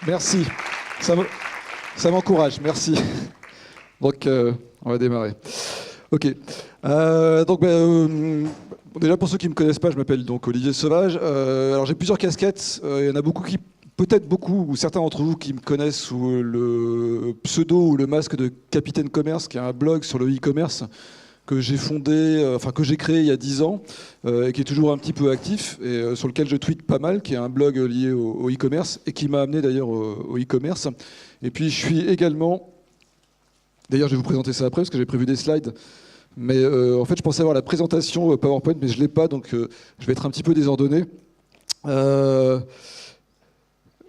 Merci. Ça me- Ça m'encourage, merci. Donc, on va démarrer. Ok. Déjà pour ceux qui ne me connaissent pas, je m'appelle donc Olivier Sauvage. Alors j'ai plusieurs casquettes. Il y en a beaucoup qui, peut-être beaucoup, ou certains d'entre vous qui me connaissent sous le pseudo ou le masque de Capitaine Commerce, qui est un blog sur le e-commerce que j'ai fondé, que j'ai créé il y a 10 ans et qui est toujours un petit peu actif et sur lequel je tweete pas mal, qui est un blog lié au e-commerce et qui m'a amené d'ailleurs au e-commerce. Et puis je suis également, d'ailleurs je vais vous présenter ça après parce que j'ai prévu des slides, mais en fait je pensais avoir la présentation PowerPoint mais je ne l'ai pas, donc je vais être un petit peu désordonné. Euh,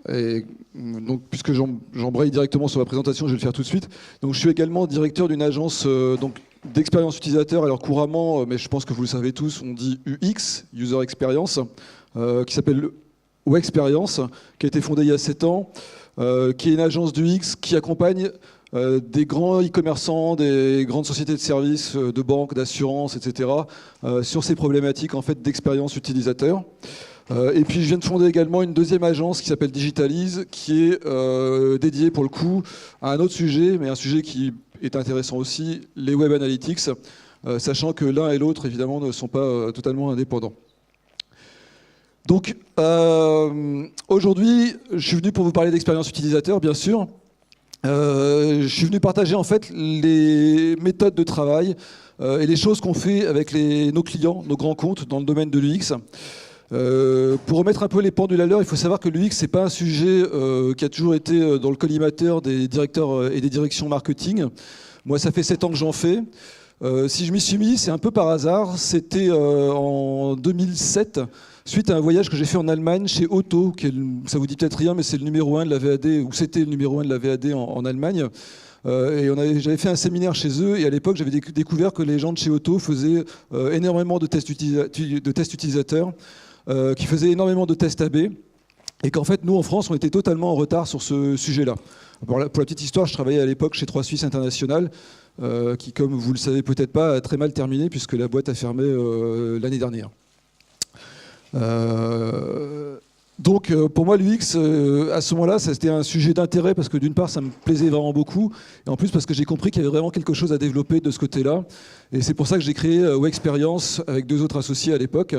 Et donc, puisque j'embraye directement sur la présentation, je vais le faire tout de suite. Donc, je suis également directeur d'une agence d'expérience utilisateur. Alors couramment, mais je pense que vous le savez tous, on dit UX, User Experience, qui s'appelle Wexperience, qui a été fondée il y a 7 ans, qui est une agence d'UX qui accompagne des grands e-commerçants, des grandes sociétés de services, de banques, d'assurances, etc., sur ces problématiques en fait, d'expérience utilisateur. Et puis je viens de fonder également une deuxième agence qui s'appelle Digitalise, qui est dédiée pour le coup à un autre sujet, mais un sujet qui est intéressant aussi, les Web Analytics, sachant que l'un et l'autre évidemment ne sont pas totalement indépendants. Donc aujourd'hui, je suis venu pour vous parler d'expérience utilisateur, bien sûr. Je suis venu partager en fait les méthodes de travail et les choses qu'on fait avec nos clients, nos grands comptes dans le domaine de l'UX. Pour remettre un peu les pendules à l'heure, il faut savoir que l'UX, c'est pas un sujet qui a toujours été dans le collimateur des directeurs et des directions marketing. Moi, ça fait 7 ans que j'en fais. Si je m'y suis mis, c'est un peu par hasard. C'était en 2007, suite à un voyage que j'ai fait en Allemagne chez Otto, ça vous dit peut-être rien, mais c'est le numéro 1 de la VAD, ou c'était le numéro 1 de la VAD en Allemagne. J'avais fait un séminaire chez eux et à l'époque j'avais découvert que les gens de chez Otto faisaient énormément de tests utilisateurs, qui faisaient énormément de tests AB, et qu'en fait nous en France on était totalement en retard sur ce sujet-là. Pour la petite histoire, je travaillais à l'époque chez 3 Suisses International, qui, comme vous le savez peut-être pas, a très mal terminé puisque la boîte a fermé l'année dernière. Donc pour moi l'UX à ce moment-là c'était un sujet d'intérêt parce que d'une part ça me plaisait vraiment beaucoup et en plus parce que j'ai compris qu'il y avait vraiment quelque chose à développer de ce côté-là et c'est pour ça que j'ai créé Wexperience avec 2 autres associés à l'époque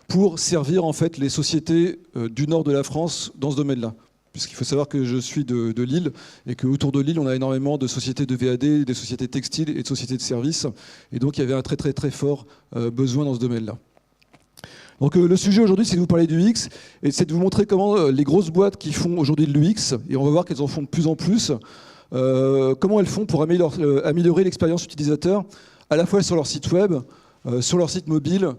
pour servir en fait les sociétés du nord de la France dans ce domaine-là. Puisqu'il faut savoir que je suis de Lille et qu'autour de Lille on a énormément de sociétés de VAD, des sociétés textiles et de sociétés de services et donc il y avait un très très très fort besoin dans ce domaine-là. Donc le sujet aujourd'hui, c'est de vous parler du UX et c'est de vous montrer comment les grosses boîtes qui font aujourd'hui de l'UX, et on va voir qu'elles en font de plus en plus, comment elles font pour améliorer l'expérience utilisateur, à la fois sur leur site web, sur leur site mobile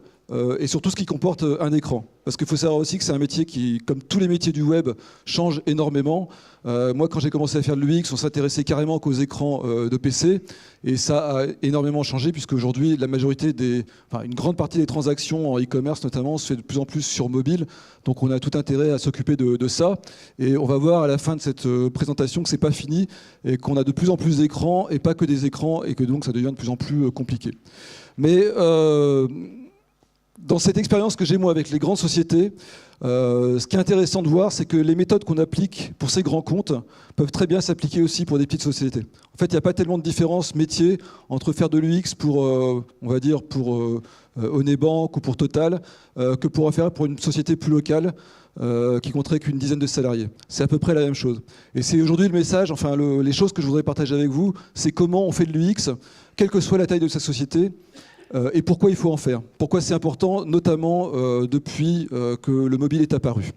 et sur tout ce qui comporte un écran. Parce qu'il faut savoir aussi que c'est un métier qui, comme tous les métiers du web, change énormément. Moi, quand j'ai commencé à faire de l'UX, on s'intéressait carrément qu'aux écrans de PC. Et ça a énormément changé, puisqu'aujourd'hui, une grande partie des transactions en e-commerce, notamment, se fait de plus en plus sur mobile. Donc, on a tout intérêt à s'occuper de ça. Et on va voir à la fin de cette présentation que c'est pas fini et qu'on a de plus en plus d'écrans, et pas que des écrans, et que donc ça devient de plus en plus compliqué. Mais dans cette expérience que j'ai moi avec les grandes sociétés, ce qui est intéressant de voir, c'est que les méthodes qu'on applique pour ces grands comptes peuvent très bien s'appliquer aussi pour des petites sociétés. En fait, il n'y a pas tellement de différence métier entre faire de l'UX pour, on va dire, pour Onebank ou pour Total, que pour en faire pour une société plus locale qui compterait qu'une dizaine de salariés. C'est à peu près la même chose. Et c'est aujourd'hui le message, les choses que je voudrais partager avec vous, c'est comment on fait de l'UX, quelle que soit la taille de sa société, et pourquoi il faut en faire. Pourquoi c'est important, notamment depuis que le mobile est apparu.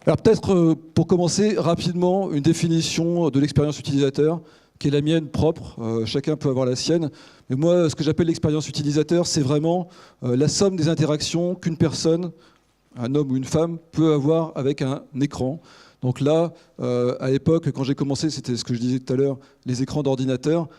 Alors peut-être pour commencer rapidement une définition de l'expérience utilisateur qui est la mienne propre, chacun peut avoir la sienne. Mais moi, ce que j'appelle l'expérience utilisateur, c'est vraiment la somme des interactions qu'une personne, un homme ou une femme, peut avoir avec un écran. Donc là, à l'époque, quand j'ai commencé, c'était ce que je disais tout à l'heure, les écrans d'ordinateur.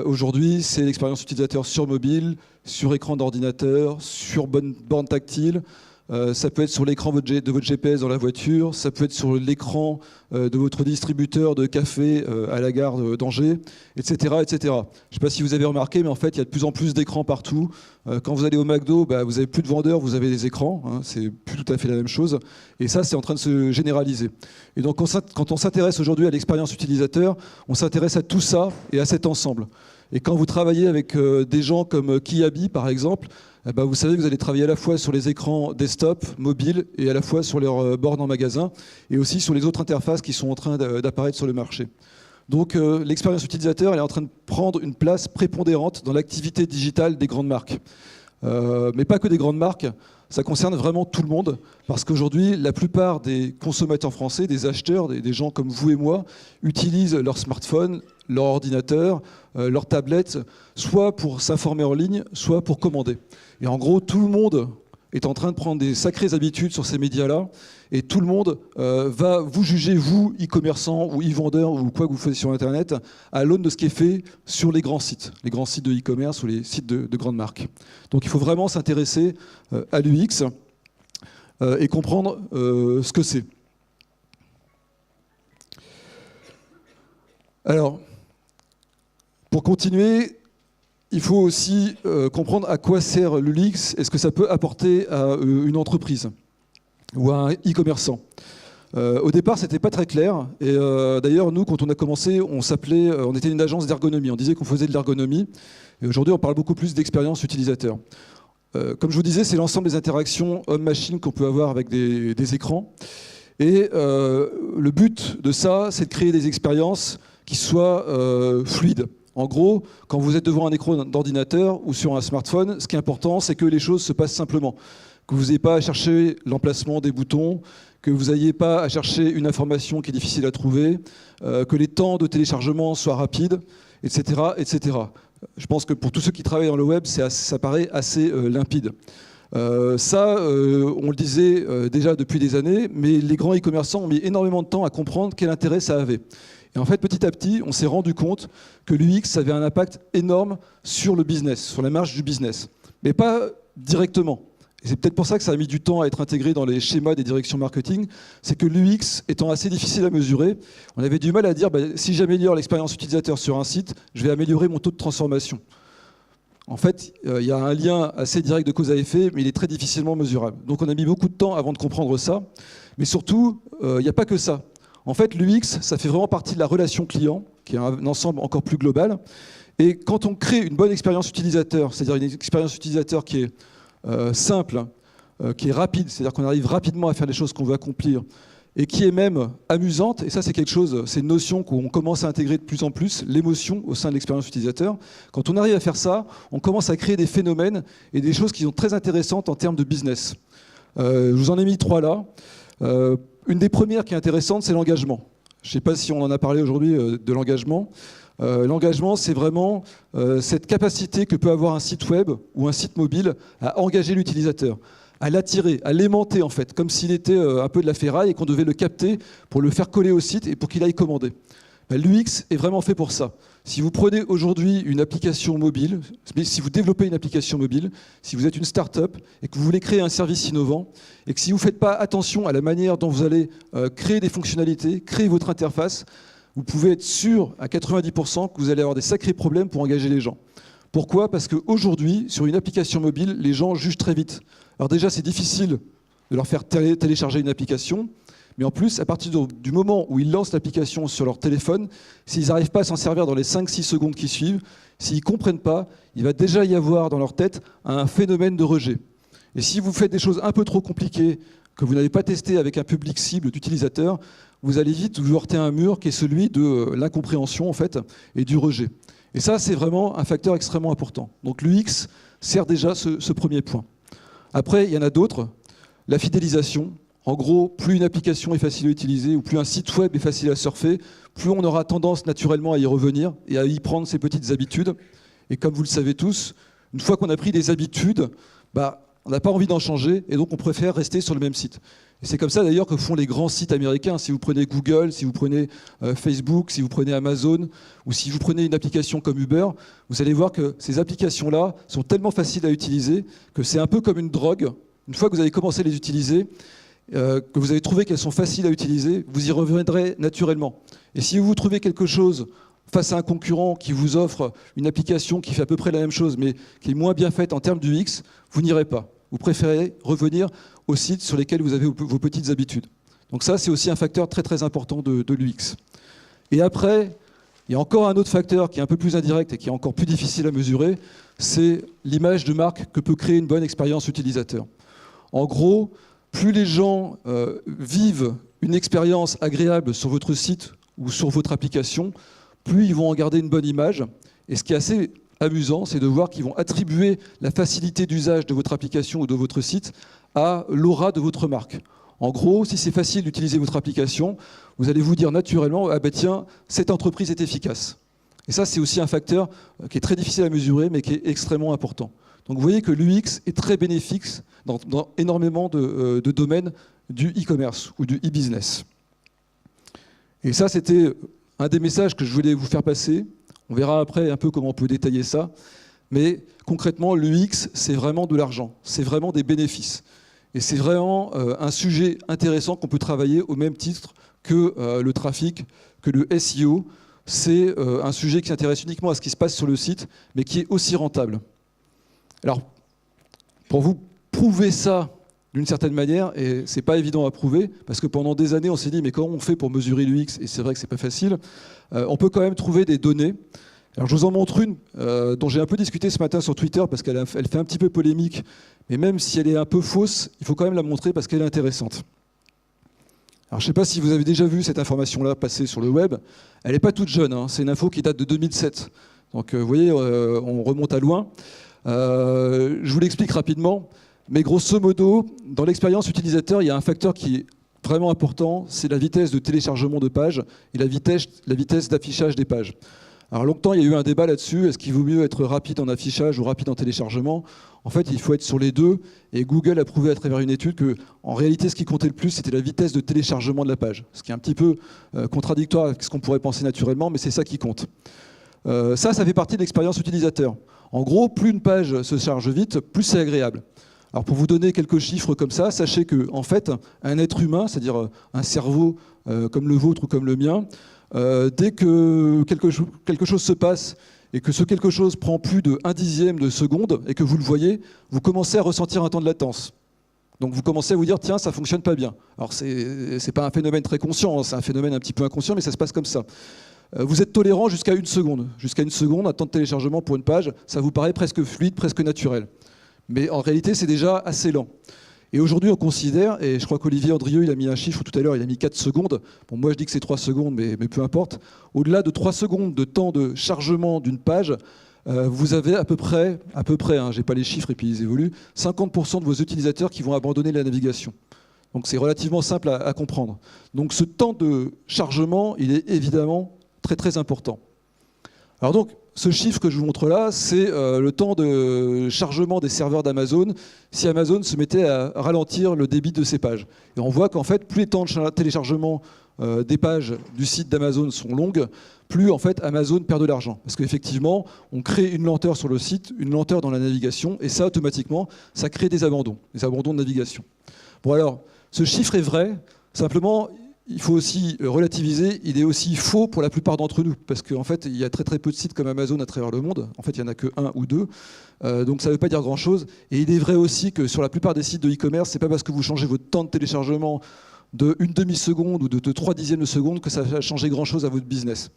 Aujourd'hui, c'est l'expérience utilisateur sur mobile, sur écran d'ordinateur, sur borne tactile, Ça peut être sur l'écran de votre GPS dans la voiture, ça peut être sur l'écran de votre distributeur de café à la gare d'Angers, etc., etc. Je ne sais pas si vous avez remarqué, mais en fait, il y a de plus en plus d'écrans partout. Quand vous allez au McDo, vous n'avez plus de vendeurs, vous avez des écrans. Hein, c'est plus tout à fait la même chose. Et ça, c'est en train de se généraliser. Et donc, quand on s'intéresse aujourd'hui à l'expérience utilisateur, on s'intéresse à tout ça et à cet ensemble. Et quand vous travaillez avec des gens comme Kiabi, par exemple, vous savez que vous allez travailler à la fois sur les écrans desktop, mobile, et à la fois sur leurs bornes en magasin, et aussi sur les autres interfaces qui sont en train d'apparaître sur le marché. Donc l'expérience utilisateur, elle est en train de prendre une place prépondérante dans l'activité digitale des grandes marques. Mais pas que des grandes marques, ça concerne vraiment tout le monde, parce qu'aujourd'hui, la plupart des consommateurs français, des acheteurs, des gens comme vous et moi, utilisent leur smartphone, leur ordinateur, leur tablette, soit pour s'informer en ligne, soit pour commander. Et en gros, tout le monde est en train de prendre des sacrées habitudes sur ces médias-là, et tout le monde va vous juger, vous, e-commerçant ou e-vendeur ou quoi que vous faites sur Internet, à l'aune de ce qui est fait sur les grands sites de e-commerce ou les sites de grandes marques. Donc il faut vraiment s'intéresser à l'UX et comprendre ce que c'est. Alors, pour continuer, il faut aussi comprendre à quoi sert l'UX et ce que ça peut apporter à une entreprise ou à un e-commerçant. Au départ, c'était pas très clair. Et d'ailleurs, nous, quand on a commencé, on était une agence d'ergonomie. On disait qu'on faisait de l'ergonomie. Et aujourd'hui, on parle beaucoup plus d'expérience utilisateur. Comme je vous disais, c'est l'ensemble des interactions homme-machine qu'on peut avoir avec des écrans. Et le but de ça, c'est de créer des expériences qui soient fluides. En gros, quand vous êtes devant un écran d'ordinateur ou sur un smartphone, ce qui est important, c'est que les choses se passent simplement. Que vous n'ayez pas à chercher l'emplacement des boutons, que vous n'ayez pas à chercher une information qui est difficile à trouver, que les temps de téléchargement soient rapides, etc., etc. Je pense que pour tous ceux qui travaillent dans le web, ça paraît assez limpide. On le disait déjà depuis des années, mais les grands e-commerçants ont mis énormément de temps à comprendre quel intérêt ça avait. Et en fait, petit à petit, on s'est rendu compte que l'UX avait un impact énorme sur le business, sur la marge du business. Mais pas directement. Et c'est peut-être pour ça que ça a mis du temps à être intégré dans les schémas des directions marketing. C'est que l'UX étant assez difficile à mesurer, on avait du mal à dire si j'améliore l'expérience utilisateur sur un site, je vais améliorer mon taux de transformation. En fait, il y a un lien assez direct de cause à effet, mais il est très difficilement mesurable. Donc on a mis beaucoup de temps avant de comprendre ça. Mais surtout, il n'y a pas que ça. En fait, l'UX, ça fait vraiment partie de la relation client, qui est un ensemble encore plus global. Et quand on crée une bonne expérience utilisateur, c'est-à-dire une expérience utilisateur qui est simple, qui est rapide, c'est-à-dire qu'on arrive rapidement à faire les choses qu'on veut accomplir, et qui est même amusante, et ça c'est quelque chose, c'est une notion qu'on commence à intégrer de plus en plus, l'émotion au sein de l'expérience utilisateur. Quand on arrive à faire ça, on commence à créer des phénomènes et des choses qui sont très intéressantes en termes de business. Je vous en ai mis 3 là. Une des premières qui est intéressante, c'est l'engagement. Je ne sais pas si on en a parlé aujourd'hui de l'engagement. L'engagement, c'est vraiment cette capacité que peut avoir un site web ou un site mobile à engager l'utilisateur, à l'attirer, à l'aimanter en fait, comme s'il était un peu de la ferraille et qu'on devait le capter pour le faire coller au site et pour qu'il aille commander. L'UX est vraiment fait pour ça. Si vous prenez aujourd'hui une application mobile, si vous développez une application mobile, si vous êtes une start-up et que vous voulez créer un service innovant, et que si vous ne faites pas attention à la manière dont vous allez créer des fonctionnalités, créer votre interface, vous pouvez être sûr à 90% que vous allez avoir des sacrés problèmes pour engager les gens. Pourquoi ? Parce qu'aujourd'hui, sur une application mobile, les gens jugent très vite. Alors déjà, c'est difficile de leur faire télécharger une application, mais en plus, à partir du moment où ils lancent l'application sur leur téléphone, s'ils n'arrivent pas à s'en servir dans les 5-6 secondes qui suivent, s'ils ne comprennent pas, il va déjà y avoir dans leur tête un phénomène de rejet. Et si vous faites des choses un peu trop compliquées, que vous n'avez pas testé avec un public cible d'utilisateurs, vous allez vite vous heurter à un mur qui est celui de l'incompréhension en fait, et du rejet. Et ça, c'est vraiment un facteur extrêmement important. Donc l'UX sert déjà ce premier point. Après, il y en a d'autres. La fidélisation. En gros, plus une application est facile à utiliser ou plus un site web est facile à surfer, plus on aura tendance naturellement à y revenir et à y prendre ses petites habitudes. Et comme vous le savez tous, une fois qu'on a pris des habitudes, on n'a pas envie d'en changer et donc on préfère rester sur le même site. Et c'est comme ça d'ailleurs que font les grands sites américains. Si vous prenez Google, si vous prenez Facebook, si vous prenez Amazon ou si vous prenez une application comme Uber, vous allez voir que ces applications-là sont tellement faciles à utiliser que c'est un peu comme une drogue Une fois que vous avez commencé à les utiliser, que vous avez trouvé qu'elles sont faciles à utiliser, vous y reviendrez naturellement. Et si vous trouvez quelque chose face à un concurrent qui vous offre une application qui fait à peu près la même chose, mais qui est moins bien faite en termes d'UX, vous n'irez pas. Vous préférez revenir aux sites sur lesquels vous avez vos petites habitudes. Donc ça, c'est aussi un facteur très très important de l'UX. Et après, il y a encore un autre facteur qui est un peu plus indirect et qui est encore plus difficile à mesurer, c'est l'image de marque que peut créer une bonne expérience utilisateur. En gros, plus les gens vivent une expérience agréable sur votre site ou sur votre application, plus ils vont en garder une bonne image. Et ce qui est assez amusant, c'est de voir qu'ils vont attribuer la facilité d'usage de votre application ou de votre site à l'aura de votre marque. En gros, si c'est facile d'utiliser votre application, vous allez vous dire naturellement, ah ben tiens, cette entreprise est efficace. Et ça, c'est aussi un facteur qui est très difficile à mesurer, mais qui est extrêmement important. Donc vous voyez que l'UX est très bénéfique dans énormément de domaines du e-commerce ou du e-business. Et ça, c'était un des messages que je voulais vous faire passer. On verra après un peu comment on peut détailler ça. Mais concrètement, l'UX, c'est vraiment de l'argent, c'est vraiment des bénéfices. Et c'est vraiment un sujet intéressant qu'on peut travailler au même titre que le trafic, que le SEO. C'est un sujet qui s'intéresse uniquement à ce qui se passe sur le site, mais qui est aussi rentable. Alors, pour vous prouver ça d'une certaine manière, et c'est pas évident à prouver, parce que pendant des années, on s'est dit, mais comment on fait pour mesurer l'UX? Et c'est vrai que c'est pas facile. On peut quand même trouver des données. Alors, je vous en montre une dont j'ai un peu discuté ce matin sur Twitter, parce qu'elle fait un petit peu polémique, mais même si elle est un peu fausse, il faut quand même la montrer parce qu'elle est intéressante. Alors, je ne sais pas si vous avez déjà vu cette information-là passer sur le web. Elle n'est pas toute jeune, hein. C'est une info qui date de 2007. Donc, vous voyez, on remonte à loin. Je vous l'explique rapidement. Mais grosso modo, dans l'expérience utilisateur, il y a un facteur qui est vraiment important, c'est la vitesse de téléchargement de pages et la vitesse d'affichage des pages. Alors longtemps, il y a eu un débat là-dessus. Est-ce qu'il vaut mieux être rapide en affichage ou rapide en téléchargement? En fait, il faut être sur les deux. Et Google a prouvé à travers une étude que, en réalité, ce qui comptait le plus, c'était la vitesse de téléchargement de la page. Ce qui est un petit peu contradictoire avec ce qu'on pourrait penser naturellement, mais c'est ça qui compte. Ça fait partie de l'expérience utilisateur. En gros, plus une page se charge vite, plus c'est agréable. Alors pour vous donner quelques chiffres comme ça, sachez que, en fait, un être humain, c'est-à-dire un cerveau comme le vôtre ou comme le mien, dès que quelque chose se passe et que ce quelque chose prend plus de 1/10 de seconde et que vous le voyez, vous commencez à ressentir un temps de latence. Donc vous commencez à vous dire, tiens, ça fonctionne pas bien. Alors c'est pas un phénomène très conscient, hein, c'est un phénomène un petit peu inconscient, mais ça se passe comme ça. Vous êtes tolérant jusqu'à 1 seconde. Jusqu'à 1 seconde, un temps de téléchargement pour une page, ça vous paraît presque fluide, presque naturel. Mais en réalité, c'est déjà assez lent. Et aujourd'hui, on considère, et je crois qu'Olivier Andrieux, il a mis un chiffre tout à l'heure, il a mis 4 secondes. Bon, moi, je dis que c'est 3 secondes, mais peu importe. Au-delà de 3 secondes de temps de chargement d'une page, vous avez à peu près, hein, j'ai pas les chiffres et puis ils évoluent, 50% de vos utilisateurs qui vont abandonner la navigation. Donc c'est relativement simple à comprendre. Donc ce temps de chargement, il est évidemment très très important. Alors donc, ce chiffre que je vous montre là, c'est le temps de chargement des serveurs d'Amazon si Amazon se mettait à ralentir le débit de ses pages. Et on voit qu'en fait, plus les temps de téléchargement des pages du site d'Amazon sont longues, plus en fait Amazon perd de l'argent. Parce qu'effectivement, on crée une lenteur sur le site, une lenteur dans la navigation, et ça, automatiquement, ça crée des abandons de navigation. Bon alors, ce chiffre est vrai, simplement, il faut aussi relativiser, il est aussi faux pour la plupart d'entre nous, parce qu'en fait, il y a très très peu de sites comme Amazon à travers le monde. En fait, il n'y en a que 1 ou 2, donc ça ne veut pas dire grand-chose. Et il est vrai aussi que sur la plupart des sites de e-commerce, ce n'est pas parce que vous changez votre temps de téléchargement de 1/2 seconde ou de 3/10 de seconde que ça va changer grand-chose à votre business.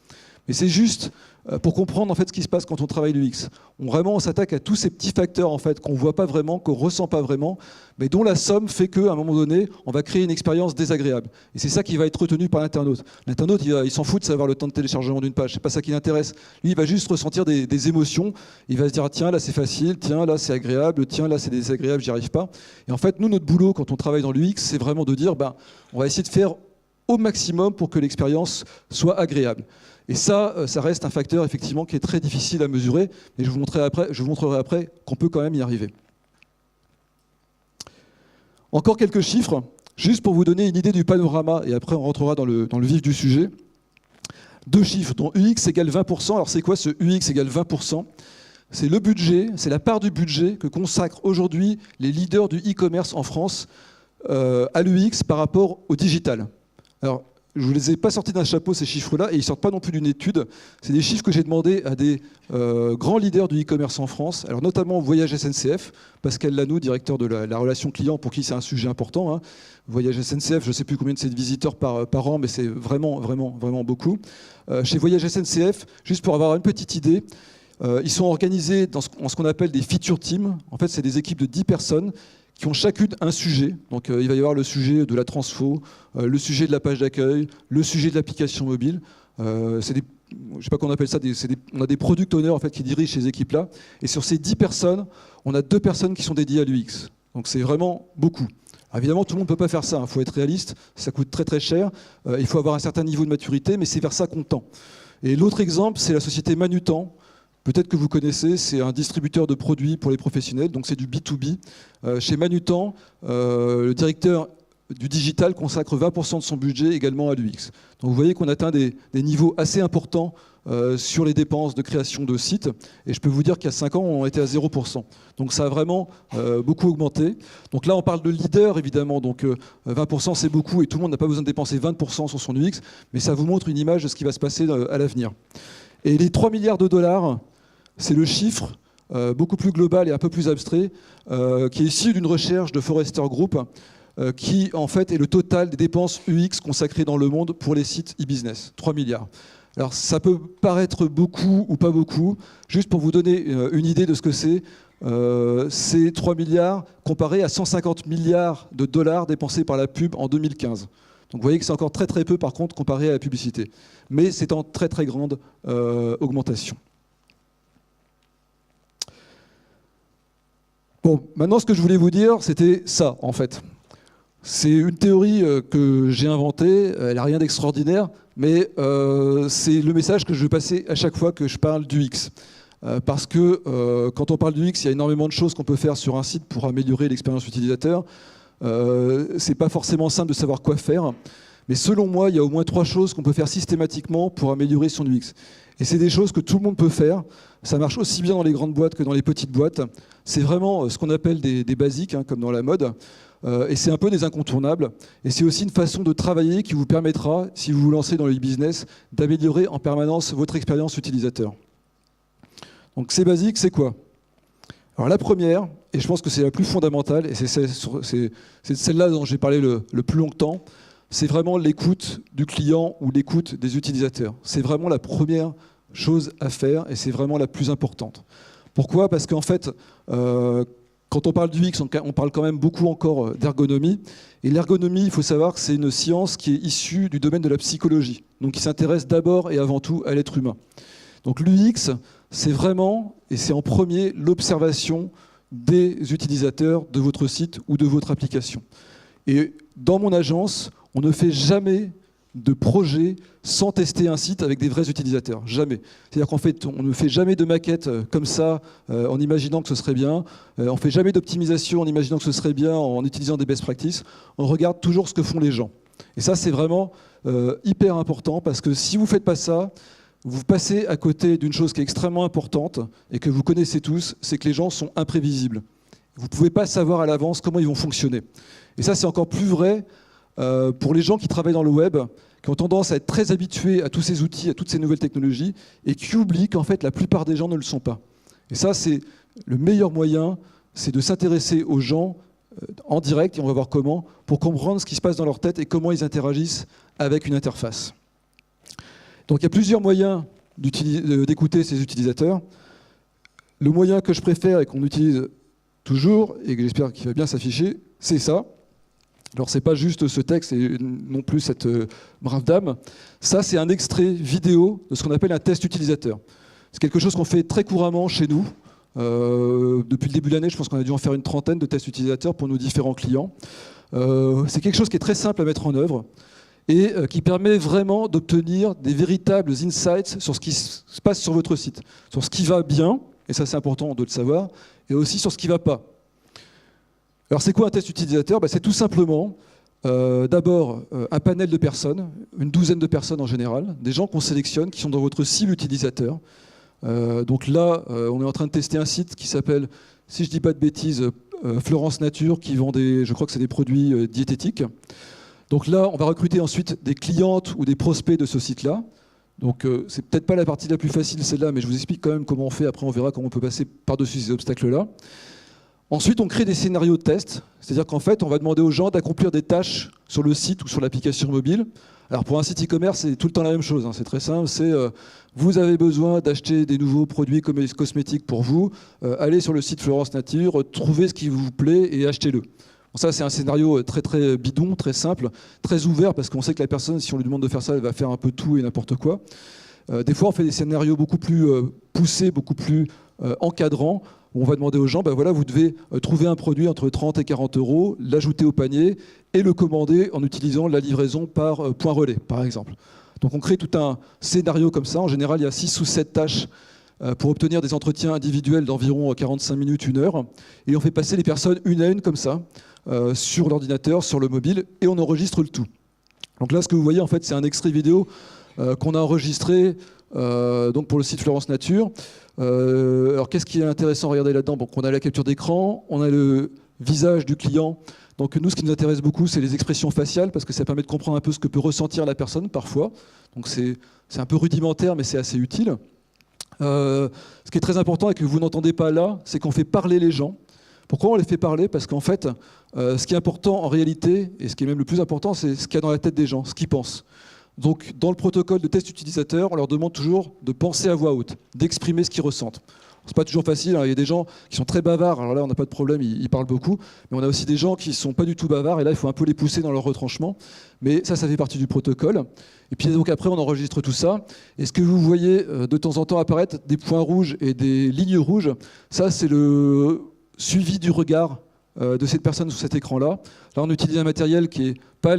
Mais c'est juste pour comprendre en fait ce qui se passe quand on travaille l'UX. On s'attaque à tous ces petits facteurs en fait qu'on ne voit pas vraiment, qu'on ne ressent pas vraiment, mais dont la somme fait qu'à un moment donné, on va créer une expérience désagréable. Et c'est ça qui va être retenu par l'internaute. L'internaute, il s'en fout de savoir le temps de téléchargement d'une page. C'est pas ça qui l'intéresse. Lui, il va juste ressentir des émotions. Il va se dire, tiens, là c'est facile, tiens, là c'est agréable, tiens, là c'est désagréable, j'y arrive pas. Et en fait, nous, notre boulot quand on travaille dans l'UX, c'est vraiment de dire, on va essayer de faire au maximum pour que l'expérience soit agréable. Et ça reste un facteur effectivement qui est très difficile à mesurer, mais je vous montrerai après qu'on peut quand même y arriver. Encore quelques chiffres, juste pour vous donner une idée du panorama, et après on rentrera dans le vif du sujet. 2 chiffres, dont UX égale 20%. Alors c'est quoi ce UX égale 20%? c'est le budget, c'est la part du budget que consacrent aujourd'hui les leaders du e-commerce en France à l'UX par rapport au digital. Alors, je ne vous les ai pas sortis d'un chapeau, ces chiffres-là, et ils ne sortent pas non plus d'une étude. C'est des chiffres que j'ai demandé à des grands leaders du e-commerce en France, alors notamment Voyage SNCF, Pascal Lanoux, directeur de la relation client, pour qui c'est un sujet important. Hein. Voyage SNCF, je ne sais plus combien de ces visiteurs par an, mais c'est vraiment beaucoup. Chez Voyage SNCF, juste pour avoir une petite idée, ils sont organisés dans ce qu'on appelle des feature teams. En fait, c'est des équipes de 10 personnes qui ont chacune un sujet. Donc il va y avoir le sujet de la transfo, le sujet de la page d'accueil, le sujet de l'application mobile. Je ne sais pas comment on appelle ça, on a des product owners en fait, qui dirigent ces équipes-là. Et sur ces 10 personnes, on a 2 personnes qui sont dédiées à l'UX. Donc c'est vraiment beaucoup. Alors, évidemment, tout le monde ne peut pas faire ça. Il faut être réaliste, ça coûte très très cher. Il faut avoir un certain niveau de maturité, mais c'est vers ça qu'on tend. Et l'autre exemple, c'est la société Manutan. Peut-être que vous connaissez, c'est un distributeur de produits pour les professionnels, donc c'est du B2B. Chez Manutan, le directeur du digital consacre 20% de son budget également à l'UX. Donc vous voyez qu'on atteint des niveaux assez importants sur les dépenses de création de sites. Et je peux vous dire qu'il y a 5 ans, on était à 0%. Donc ça a vraiment beaucoup augmenté. Donc là, on parle de leader, évidemment. Donc 20%, c'est beaucoup et tout le monde n'a pas besoin de dépenser 20% sur son UX. Mais ça vous montre une image de ce qui va se passer à l'avenir. Et les 3 milliards de dollars, c'est le chiffre beaucoup plus global et un peu plus abstrait, qui est issu d'une recherche de Forrester Group, qui en fait est le total des dépenses UX consacrées dans le monde pour les sites e-business. 3 milliards. Alors ça peut paraître beaucoup ou pas beaucoup, juste pour vous donner une idée de ce que c'est 3 milliards comparé à 150 milliards de dollars dépensés par la pub en 2015. Donc vous voyez que c'est encore très très peu par contre comparé à la publicité. Mais c'est en très très grande augmentation. Bon, maintenant ce que je voulais vous dire, c'était ça en fait. C'est une théorie que j'ai inventée, elle n'a rien d'extraordinaire, mais c'est le message que je veux passer à chaque fois que je parle d'UX. Parce que quand on parle d'UX, il y a énormément de choses qu'on peut faire sur un site pour améliorer l'expérience utilisateur. C'est pas forcément simple de savoir quoi faire, mais selon moi, il y a au moins 3 choses qu'on peut faire systématiquement pour améliorer son UX. Et c'est des choses que tout le monde peut faire. Ça marche aussi bien dans les grandes boîtes que dans les petites boîtes. C'est vraiment ce qu'on appelle des basiques, hein, comme dans la mode. Et c'est un peu des incontournables. Et c'est aussi une façon de travailler qui vous permettra, si vous vous lancez dans le e-business, d'améliorer en permanence votre expérience utilisateur. Donc ces basiques, c'est quoi? Alors la première, et je pense que c'est la plus fondamentale, et c'est celle-là dont j'ai parlé le plus longtemps, c'est vraiment l'écoute du client ou l'écoute des utilisateurs. C'est vraiment la première chose à faire et c'est vraiment la plus importante. Pourquoi? Parce qu'en fait, quand on parle d'UX, on parle quand même beaucoup encore d'ergonomie. Et l'ergonomie, il faut savoir que c'est une science qui est issue du domaine de la psychologie, donc qui s'intéresse d'abord et avant tout à l'être humain. Donc l'UX, c'est vraiment, et c'est en premier, l'observation des utilisateurs de votre site ou de votre application. Et dans mon agence, on ne fait jamais de projet sans tester un site avec des vrais utilisateurs. Jamais. C'est-à-dire qu'en fait, on ne fait jamais de maquette comme ça en imaginant que ce serait bien. On ne fait jamais d'optimisation en imaginant que ce serait bien en utilisant des best practices. On regarde toujours ce que font les gens. Et ça, c'est vraiment hyper important parce que si vous ne faites pas ça, vous passez à côté d'une chose qui est extrêmement importante et que vous connaissez tous, c'est que les gens sont imprévisibles. Vous ne pouvez pas savoir à l'avance comment ils vont fonctionner. Et ça, c'est encore plus vrai pour les gens qui travaillent dans le web, qui ont tendance à être très habitués à tous ces outils, à toutes ces nouvelles technologies, et qui oublient qu'en fait, la plupart des gens ne le sont pas. Et ça, c'est le meilleur moyen, c'est de s'intéresser aux gens en direct, et on va voir comment, pour comprendre ce qui se passe dans leur tête et comment ils interagissent avec une interface. Donc il y a plusieurs moyens d'écouter ces utilisateurs. Le moyen que je préfère et qu'on utilise toujours, et que j'espère qu'il va bien s'afficher, c'est ça. Alors c'est pas juste ce texte et non plus cette brave dame. Ça, c'est un extrait vidéo de ce qu'on appelle un test utilisateur. C'est quelque chose qu'on fait très couramment chez nous. Depuis le début de l'année, je pense qu'on a dû en faire une trentaine de tests utilisateurs pour nos différents clients. C'est quelque chose qui est très simple à mettre en œuvre et qui permet vraiment d'obtenir des véritables insights sur ce qui se passe sur votre site, sur ce qui va bien, et ça c'est important de le savoir, et aussi sur ce qui ne va pas. Alors c'est quoi un test utilisateur? C'est tout simplement d'abord un panel de personnes, une douzaine de personnes en général, des gens qu'on sélectionne, qui sont dans votre cible utilisateur. Donc là, on est en train de tester un site qui s'appelle, si je dis pas de bêtises, Florence Nature, qui vend je crois que c'est des produits diététiques. Donc là, on va recruter ensuite des clientes ou des prospects de ce site-là. Donc c'est peut-être pas la partie la plus facile, celle-là, mais je vous explique quand même comment on fait. Après, on verra comment on peut passer par-dessus ces obstacles-là. Ensuite, on crée des scénarios de test. C'est-à-dire qu'en fait, on va demander aux gens d'accomplir des tâches sur le site ou sur l'application mobile. Alors pour un site e-commerce, c'est tout le temps la même chose. C'est très simple. C'est vous avez besoin d'acheter des nouveaux produits cosmétiques pour vous. Allez sur le site Florence Nature, trouvez ce qui vous plaît et achetez-le. Bon, ça, c'est un scénario très très bidon, très simple, très ouvert, parce qu'on sait que la personne, si on lui demande de faire ça, elle va faire un peu tout et n'importe quoi. Des fois, on fait des scénarios beaucoup plus poussés, beaucoup plus encadrants, où on va demander aux gens, ben voilà, vous devez trouver un produit entre 30 et 40 euros, l'ajouter au panier et le commander en utilisant la livraison par point relais, par exemple. Donc on crée tout un scénario comme ça. En général, il y a 6 ou 7 tâches pour obtenir des entretiens individuels d'environ 45 minutes, 1 heure. Et on fait passer les personnes une à une comme ça, sur l'ordinateur, sur le mobile, et on enregistre le tout. Donc là, ce que vous voyez, en fait, c'est un extrait vidéo qu'on a enregistré donc pour le site Florence Nature. Alors, qu'est-ce qui est intéressant à regarder là-dedans? Donc, on a la capture d'écran, on a le visage du client. Donc, nous, ce qui nous intéresse beaucoup, c'est les expressions faciales, parce que ça permet de comprendre un peu ce que peut ressentir la personne, parfois. Donc, c'est un peu rudimentaire, mais c'est assez utile. Ce qui est très important et que vous n'entendez pas là, c'est qu'on fait parler les gens. Pourquoi on les fait parler? Parce qu'en fait, ce qui est important en réalité, et ce qui est même le plus important, c'est ce qu'il y a dans la tête des gens, ce qu'ils pensent. Donc, dans le protocole de test utilisateur, on leur demande toujours de penser à voix haute, d'exprimer ce qu'ils ressentent. C'est pas toujours facile, hein. Il y a des gens qui sont très bavards, alors là on n'a pas de problème, ils parlent beaucoup, mais on a aussi des gens qui sont pas du tout bavards, et là il faut un peu les pousser dans leur retranchement, mais ça fait partie du protocole. Et puis donc après on enregistre tout ça, et ce que vous voyez de temps en temps apparaître, des points rouges et des lignes rouges, ça c'est le suivi du regard de cette personne sur cet écran-là. Là on utilise un matériel qui est pas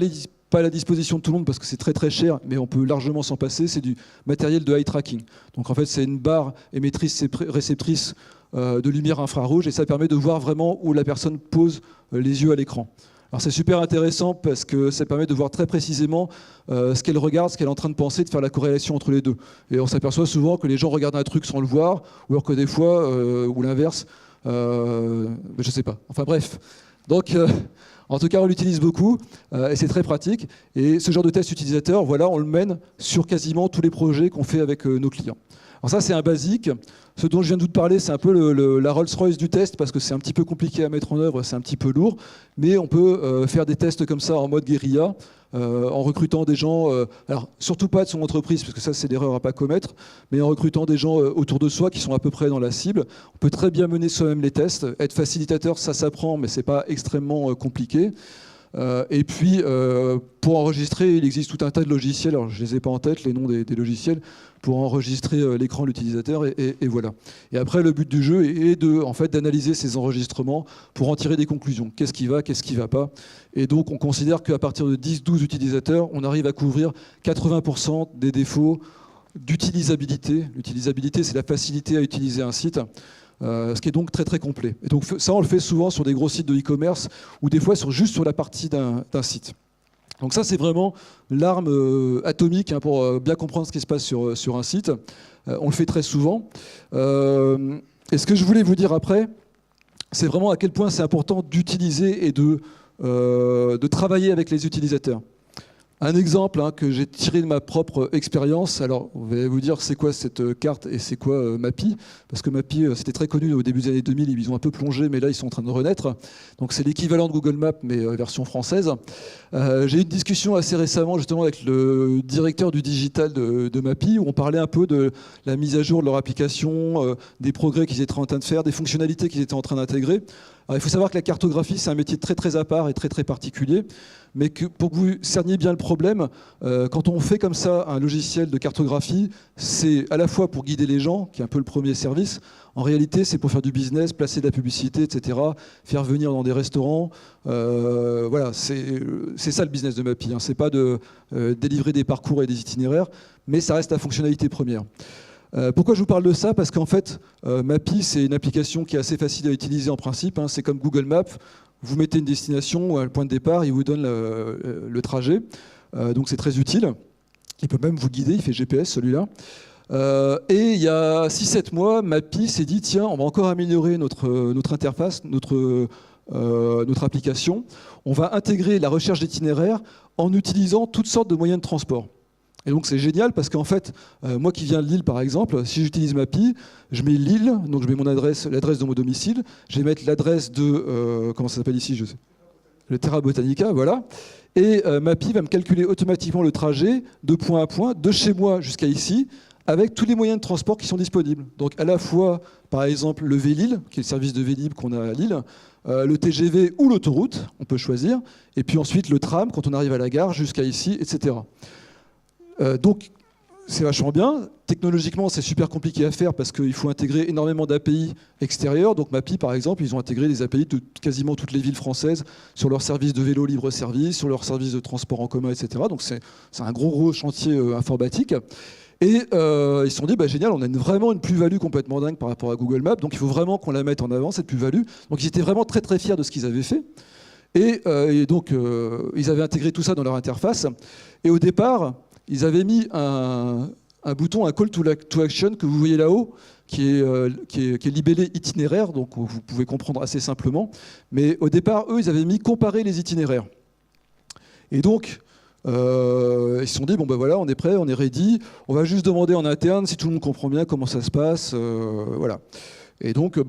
à la disposition de tout le monde parce que c'est très très cher, mais on peut largement s'en passer, c'est du matériel de eye tracking. Donc en fait c'est une barre émettrice réceptrice de lumière infrarouge et ça permet de voir vraiment où la personne pose les yeux à l'écran. Alors c'est super intéressant parce que ça permet de voir très précisément ce qu'elle regarde, ce qu'elle est en train de penser, de faire la corrélation entre les deux. Et on s'aperçoit souvent que les gens regardent un truc sans le voir, ou alors que des fois, ou l'inverse, je sais pas. Enfin bref. Donc en tout cas, on l'utilise beaucoup et c'est très pratique. Et ce genre de test utilisateur, voilà, on le mène sur quasiment tous les projets qu'on fait avec nos clients. Alors ça, c'est un basique. Ce dont je viens de vous parler, c'est un peu la Rolls-Royce du test parce que c'est un petit peu compliqué à mettre en œuvre, c'est un petit peu lourd. Mais on peut faire des tests comme ça en mode guérilla, en recrutant des gens, alors surtout pas de son entreprise, parce que ça c'est l'erreur à pas commettre, mais en recrutant des gens autour de soi qui sont à peu près dans la cible. On peut très bien mener soi-même les tests. Être facilitateur, ça s'apprend, mais c'est pas extrêmement compliqué. Et puis, pour enregistrer, il existe tout un tas de logiciels. Alors, je ne les ai pas en tête, les noms des logiciels, pour enregistrer l'écran de l'utilisateur. Et voilà. Et après, le but du jeu est d'analyser ces enregistrements pour en tirer des conclusions. Qu'est-ce qui va, qu'est-ce qui ne va pas? Et donc, on considère qu'à partir de 10-12 utilisateurs, on arrive à couvrir 80% des défauts d'utilisabilité. L'utilisabilité, c'est la facilité à utiliser un site. Ce qui est donc très très complet. Et donc ça, on le fait souvent sur des gros sites de e-commerce ou des fois juste sur la partie d'un site. Donc ça, c'est vraiment l'arme atomique pour bien comprendre ce qui se passe sur un site. On le fait très souvent. Et ce que je voulais vous dire après, c'est vraiment à quel point c'est important d'utiliser et de travailler avec les utilisateurs. Un exemple que j'ai tiré de ma propre expérience. Alors, vous allez vous dire, c'est quoi cette carte et c'est quoi Mappy? Parce que Mappy, c'était très connu au début des années 2000, ils ont un peu plongé, mais là, ils sont en train de renaître. Donc, c'est l'équivalent de Google Maps, mais version française. J'ai eu une discussion assez récemment, justement, avec le directeur du digital de Mappy, où on parlait un peu de la mise à jour de leur application, des progrès qu'ils étaient en train de faire, des fonctionnalités qu'ils étaient en train d'intégrer. Alors, il faut savoir que la cartographie, c'est un métier très très à part et très très particulier, mais que pour que vous cerniez bien le problème, quand on fait comme ça un logiciel de cartographie, c'est à la fois pour guider les gens, qui est un peu le premier service. En réalité, c'est pour faire du business, placer de la publicité, etc., faire venir dans des restaurants. Voilà, c'est ça le business de Mappy. C'est pas de délivrer des parcours et des itinéraires, mais ça reste la fonctionnalité première. Pourquoi je vous parle de ça? Parce qu'en fait, Mappy, c'est une application qui est assez facile à utiliser en principe. C'est comme Google Maps. Vous mettez une destination, un point de départ, il vous donne le trajet. Donc c'est très utile. Il peut même vous guider, il fait GPS celui-là. Et il y a 6-7 mois, Mappy s'est dit, tiens, on va encore améliorer notre interface, notre application. On va intégrer la recherche d'itinéraires en utilisant toutes sortes de moyens de transport. Et donc c'est génial parce qu'en fait, moi qui viens de Lille par exemple, si j'utilise Mappy, je mets Lille, donc je mets mon adresse, l'adresse de mon domicile, je vais mettre l'adresse de, comment ça s'appelle ici, je sais, le Terra Botanica, voilà. Et Mappy va me calculer automatiquement le trajet de point à point, de chez moi jusqu'à ici, avec tous les moyens de transport qui sont disponibles. Donc à la fois, par exemple, le Vélib, qui est le service de Vélib qu'on a à Lille, le TGV ou l'autoroute, on peut choisir, et puis ensuite le tram quand on arrive à la gare jusqu'à ici, etc. Donc c'est vachement bien. Technologiquement, c'est super compliqué à faire parce qu'il faut intégrer énormément d'API extérieurs. Donc Mappy, par exemple, ils ont intégré des API de quasiment toutes les villes françaises sur leurs services de vélo libre-service, sur leurs services de transport en commun, etc. Donc c'est un gros chantier informatique. Et ils se sont dit, bah, génial, on a vraiment une plus-value complètement dingue par rapport à Google Maps, donc il faut vraiment qu'on la mette en avant, cette plus-value. Donc ils étaient vraiment très très fiers de ce qu'ils avaient fait. Et donc ils avaient intégré tout ça dans leur interface. Et au départ, ils avaient mis un bouton, un call to action que vous voyez là-haut, qui est libellé itinéraire, donc vous pouvez comprendre assez simplement. Mais au départ, eux, ils avaient mis comparer les itinéraires. Et donc, ils se sont dit, bon ben voilà, on est prêt, on est ready, on va juste demander en interne si tout le monde comprend bien comment ça se passe, voilà. Et donc,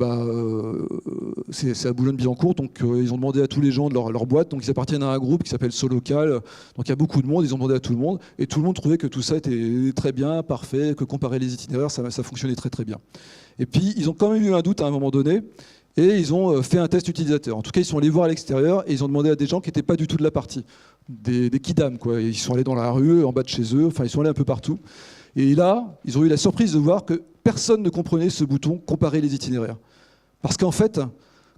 c'est à Boulogne-Billancourt, donc ils ont demandé à tous les gens de leur boîte, donc ils appartiennent à un groupe qui s'appelle Solocal, donc il y a beaucoup de monde, ils ont demandé à tout le monde, et tout le monde trouvait que tout ça était très bien, parfait, que comparer les itinéraires, ça fonctionnait très très bien. Et puis, ils ont quand même eu un doute à un moment donné, et ils ont fait un test utilisateur. En tout cas, ils sont allés voir à l'extérieur, et ils ont demandé à des gens qui n'étaient pas du tout de la partie, des kidams, quoi. Ils sont allés dans la rue, en bas de chez eux, enfin, ils sont allés un peu partout. Et là, ils ont eu la surprise de voir que personne ne comprenait ce bouton « Comparer les itinéraires ». Parce qu'en fait,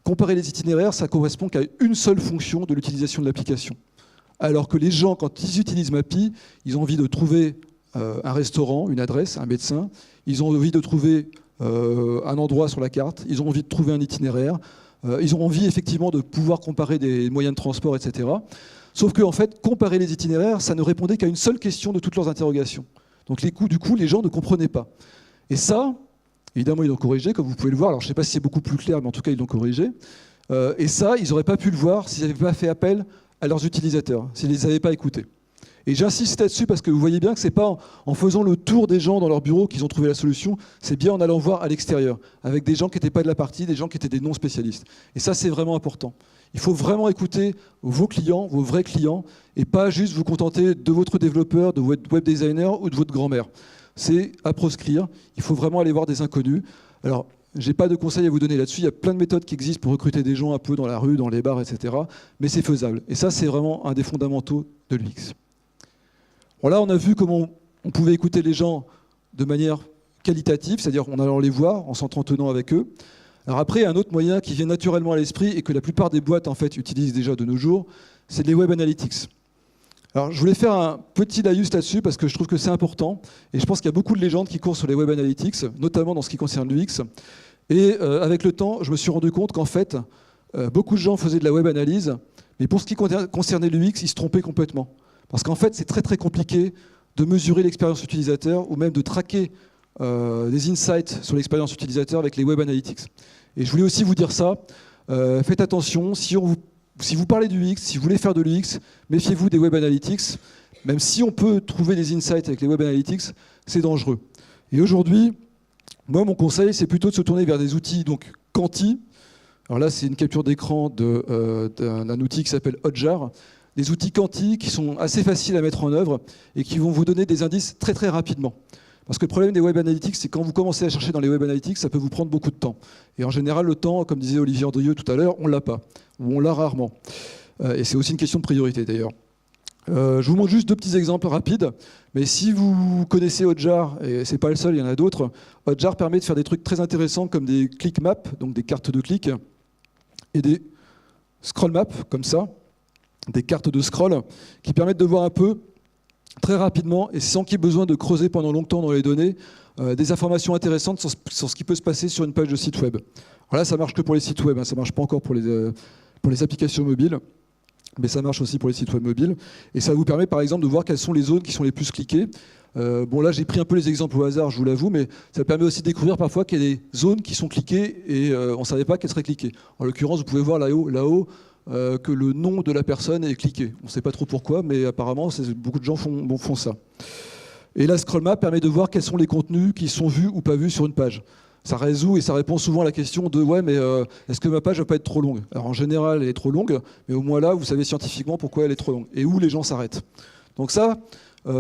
comparer les itinéraires, ça correspond qu'à une seule fonction de l'utilisation de l'application. Alors que les gens, quand ils utilisent Mappy, ils ont envie de trouver un restaurant, une adresse, un médecin, ils ont envie de trouver un endroit sur la carte, ils ont envie de trouver un itinéraire, ils ont envie effectivement de pouvoir comparer des moyens de transport, etc. Sauf que, en fait, comparer les itinéraires, ça ne répondait qu'à une seule question de toutes leurs interrogations. Donc du coup, les gens ne comprenaient pas. Et ça, évidemment, ils l'ont corrigé, comme vous pouvez le voir. Alors, je ne sais pas si c'est beaucoup plus clair, mais en tout cas, ils l'ont corrigé. Et ça, ils n'auraient pas pu le voir s'ils n'avaient pas fait appel à leurs utilisateurs, s'ils ne les avaient pas écoutés. Et j'insiste là-dessus parce que vous voyez bien que ce n'est pas en faisant le tour des gens dans leur bureau qu'ils ont trouvé la solution, c'est bien en allant voir à l'extérieur, avec des gens qui n'étaient pas de la partie, des gens qui étaient des non-spécialistes. Et ça, c'est vraiment important. Il faut vraiment écouter vos clients, vos vrais clients, et pas juste vous contenter de votre développeur, de votre web designer ou de votre grand-mère. C'est à proscrire. Il faut vraiment aller voir des inconnus. Alors, je n'ai pas de conseils à vous donner là-dessus. Il y a plein de méthodes qui existent pour recruter des gens un peu dans la rue, dans les bars, etc. Mais c'est faisable. Et ça, c'est vraiment un des fondamentaux de l'UX. Bon, là, on a vu comment on pouvait écouter les gens de manière qualitative, c'est-à-dire en allant les voir, en s'entretenant avec eux. Alors après, il y a un autre moyen qui vient naturellement à l'esprit et que la plupart des boîtes en fait, utilisent déjà de nos jours, c'est les Web Analytics. Alors, je voulais faire un petit laïus là-dessus parce que je trouve que c'est important. Et je pense qu'il y a beaucoup de légendes qui courent sur les Web Analytics, notamment dans ce qui concerne l'UX. Et avec le temps, je me suis rendu compte qu'en fait, beaucoup de gens faisaient de la web analyse, mais pour ce qui concernait l'UX, ils se trompaient complètement. Parce qu'en fait, c'est très très compliqué de mesurer l'expérience utilisateur ou même de traquer des insights sur l'expérience utilisateur avec les Web Analytics. Et je voulais aussi vous dire ça, faites attention, si vous parlez du UX, si vous voulez faire de l'UX, méfiez-vous des Web Analytics. Même si on peut trouver des insights avec les Web Analytics, c'est dangereux. Et aujourd'hui, moi, mon conseil, c'est plutôt de se tourner vers des outils donc quanti. Alors là, c'est une capture d'écran d'un outil qui s'appelle Hotjar. Des outils quanti qui sont assez faciles à mettre en œuvre et qui vont vous donner des indices très très rapidement. Parce que le problème des Web Analytics, c'est quand vous commencez à chercher dans les Web Analytics, ça peut vous prendre beaucoup de temps. Et en général, le temps, comme disait Olivier Andrieux tout à l'heure, on ne l'a pas. Ou on l'a rarement. Et c'est aussi une question de priorité d'ailleurs. Je vous montre juste deux petits exemples rapides. Mais si vous connaissez Hotjar, et ce n'est pas le seul, il y en a d'autres, Hotjar permet de faire des trucs très intéressants comme des click maps, donc des cartes de clic, et des scroll maps, comme ça, des cartes de scroll, qui permettent de voir un peu très rapidement et sans qu'il y ait besoin de creuser pendant longtemps dans les données, des informations intéressantes sur ce qui peut se passer sur une page de site web. Alors là, ça marche que pour les sites web, hein, ça ne marche pas encore pour les applications mobiles, mais ça marche aussi pour les sites web mobiles. Et ça vous permet par exemple de voir quelles sont les zones qui sont les plus cliquées. Bon, là, j'ai pris un peu les exemples au hasard, je vous l'avoue, mais ça permet aussi de découvrir parfois qu'il y a des zones qui sont cliquées et on ne savait pas qu'elles seraient cliquées. En l'occurrence, vous pouvez voir là-haut que le nom de la personne est cliqué. On ne sait pas trop pourquoi, mais apparemment, beaucoup de gens font ça. Et la scroll map permet de voir quels sont les contenus qui sont vus ou pas vus sur une page. Ça résout et ça répond souvent à la question de ouais, mais est-ce que ma page va pas être trop longue? Alors en général, elle est trop longue, mais au moins là, vous savez scientifiquement pourquoi elle est trop longue et où les gens s'arrêtent. Donc ça,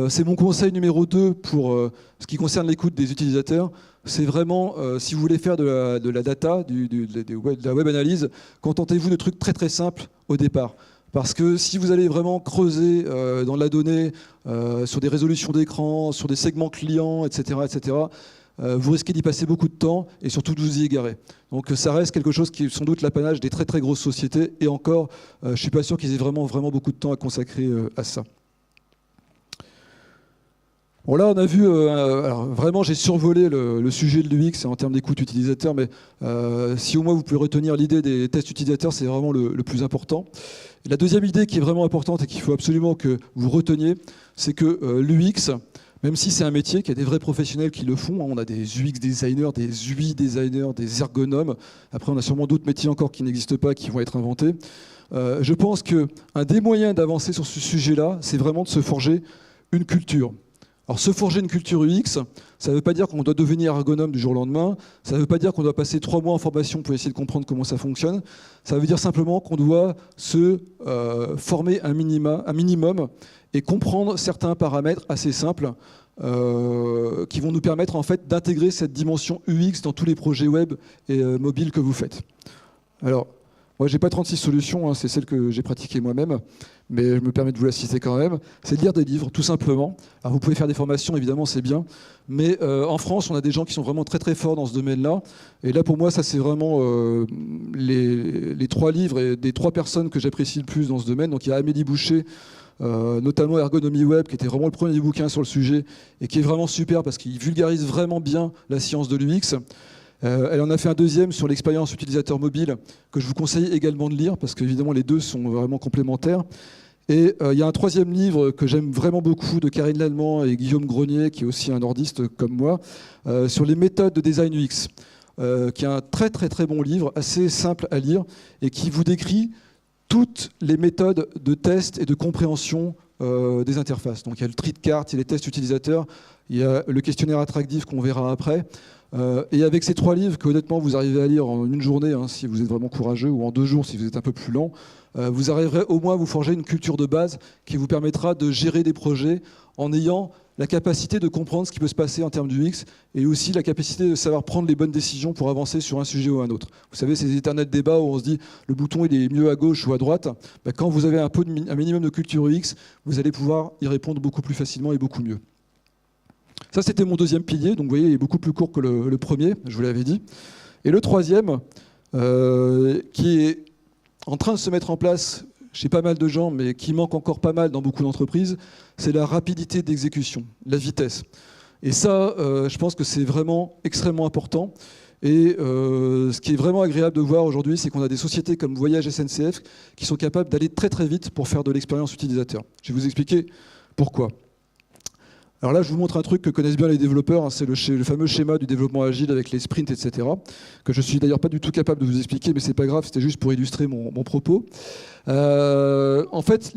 c'est mon conseil numéro 2 pour ce qui concerne l'écoute des utilisateurs. C'est vraiment, si vous voulez faire de la data, de la web analyse, contentez-vous de trucs très très simples au départ. Parce que si vous allez vraiment creuser dans la donnée, sur des résolutions d'écran, sur des segments clients, etc., vous risquez d'y passer beaucoup de temps et surtout de vous y égarer. Donc ça reste quelque chose qui est sans doute l'apanage des très très grosses sociétés. Et encore, je ne suis pas sûr qu'ils aient vraiment beaucoup de temps à consacrer à ça. Bon là on a vu, alors vraiment j'ai survolé le sujet de l'UX en termes d'écoute utilisateur, mais si au moins vous pouvez retenir l'idée des tests utilisateurs, c'est vraiment le plus important. Et la deuxième idée qui est vraiment importante et qu'il faut absolument que vous reteniez, c'est que l'UX, même si c'est un métier, qu'il y a des vrais professionnels qui le font, hein, on a des UX designers, des UI designers, des ergonomes, après on a sûrement d'autres métiers encore qui n'existent pas, qui vont être inventés. Je pense qu'un des moyens d'avancer sur ce sujet-là, c'est vraiment de se forger une culture. Alors se forger une culture UX, ça ne veut pas dire qu'on doit devenir ergonome du jour au lendemain, ça ne veut pas dire qu'on doit passer 3 mois en formation pour essayer de comprendre comment ça fonctionne, ça veut dire simplement qu'on doit se former un minimum et comprendre certains paramètres assez simples qui vont nous permettre en fait d'intégrer cette dimension UX dans tous les projets web et mobiles que vous faites. Alors, moi, j'ai pas 36 solutions, hein, c'est celle que j'ai pratiquée moi-même, mais je me permets de vous la citer quand même. C'est de lire des livres, tout simplement. Alors, vous pouvez faire des formations, évidemment, c'est bien, mais en France, on a des gens qui sont vraiment très très forts dans ce domaine-là. Et là, pour moi, ça, c'est vraiment les 3 livres et des 3 personnes que j'apprécie le plus dans ce domaine. Donc, il y a Amélie Boucher, notamment Ergonomie Web, qui était vraiment le premier bouquin sur le sujet et qui est vraiment super parce qu'il vulgarise vraiment bien la science de l'UX. Elle en a fait un deuxième sur l'expérience utilisateur mobile que je vous conseille également de lire parce qu'évidemment les deux sont vraiment complémentaires. Et il y a un 3e livre que j'aime vraiment beaucoup de Karine Lallemand et Guillaume Grenier, qui est aussi un nordiste comme moi, sur les méthodes de design UX, qui est un très très très bon livre, assez simple à lire et qui vous décrit toutes les méthodes de test et de compréhension des interfaces. Donc il y a le tri de cartes, il y a les tests utilisateurs, il y a le questionnaire attractif qu'on verra après. Et avec ces 3 livres que honnêtement vous arrivez à lire en une journée, hein, si vous êtes vraiment courageux, ou en 2 jours si vous êtes un peu plus lent, vous arriverez au moins à vous forger une culture de base qui vous permettra de gérer des projets en ayant la capacité de comprendre ce qui peut se passer en termes d'UX et aussi la capacité de savoir prendre les bonnes décisions pour avancer sur un sujet ou un autre. Vous savez, ces éternels débats où on se dit le bouton il est mieux à gauche ou à droite, quand vous avez un minimum de culture UX, vous allez pouvoir y répondre beaucoup plus facilement et beaucoup mieux. Ça, c'était mon 2e pilier. Donc, vous voyez, il est beaucoup plus court que le premier, je vous l'avais dit. Et le 3e, qui est en train de se mettre en place chez pas mal de gens, mais qui manque encore pas mal dans beaucoup d'entreprises, c'est la rapidité d'exécution, la vitesse. Et ça, je pense que c'est vraiment extrêmement important. Et ce qui est vraiment agréable de voir aujourd'hui, c'est qu'on a des sociétés comme Voyage SNCF qui sont capables d'aller très très vite pour faire de l'expérience utilisateur. Je vais vous expliquer pourquoi. Alors là, je vous montre un truc que connaissent bien les développeurs, hein, c'est le fameux schéma du développement agile avec les sprints, etc., que je suis d'ailleurs pas du tout capable de vous expliquer, mais c'est pas grave, c'était juste pour illustrer mon propos. En fait,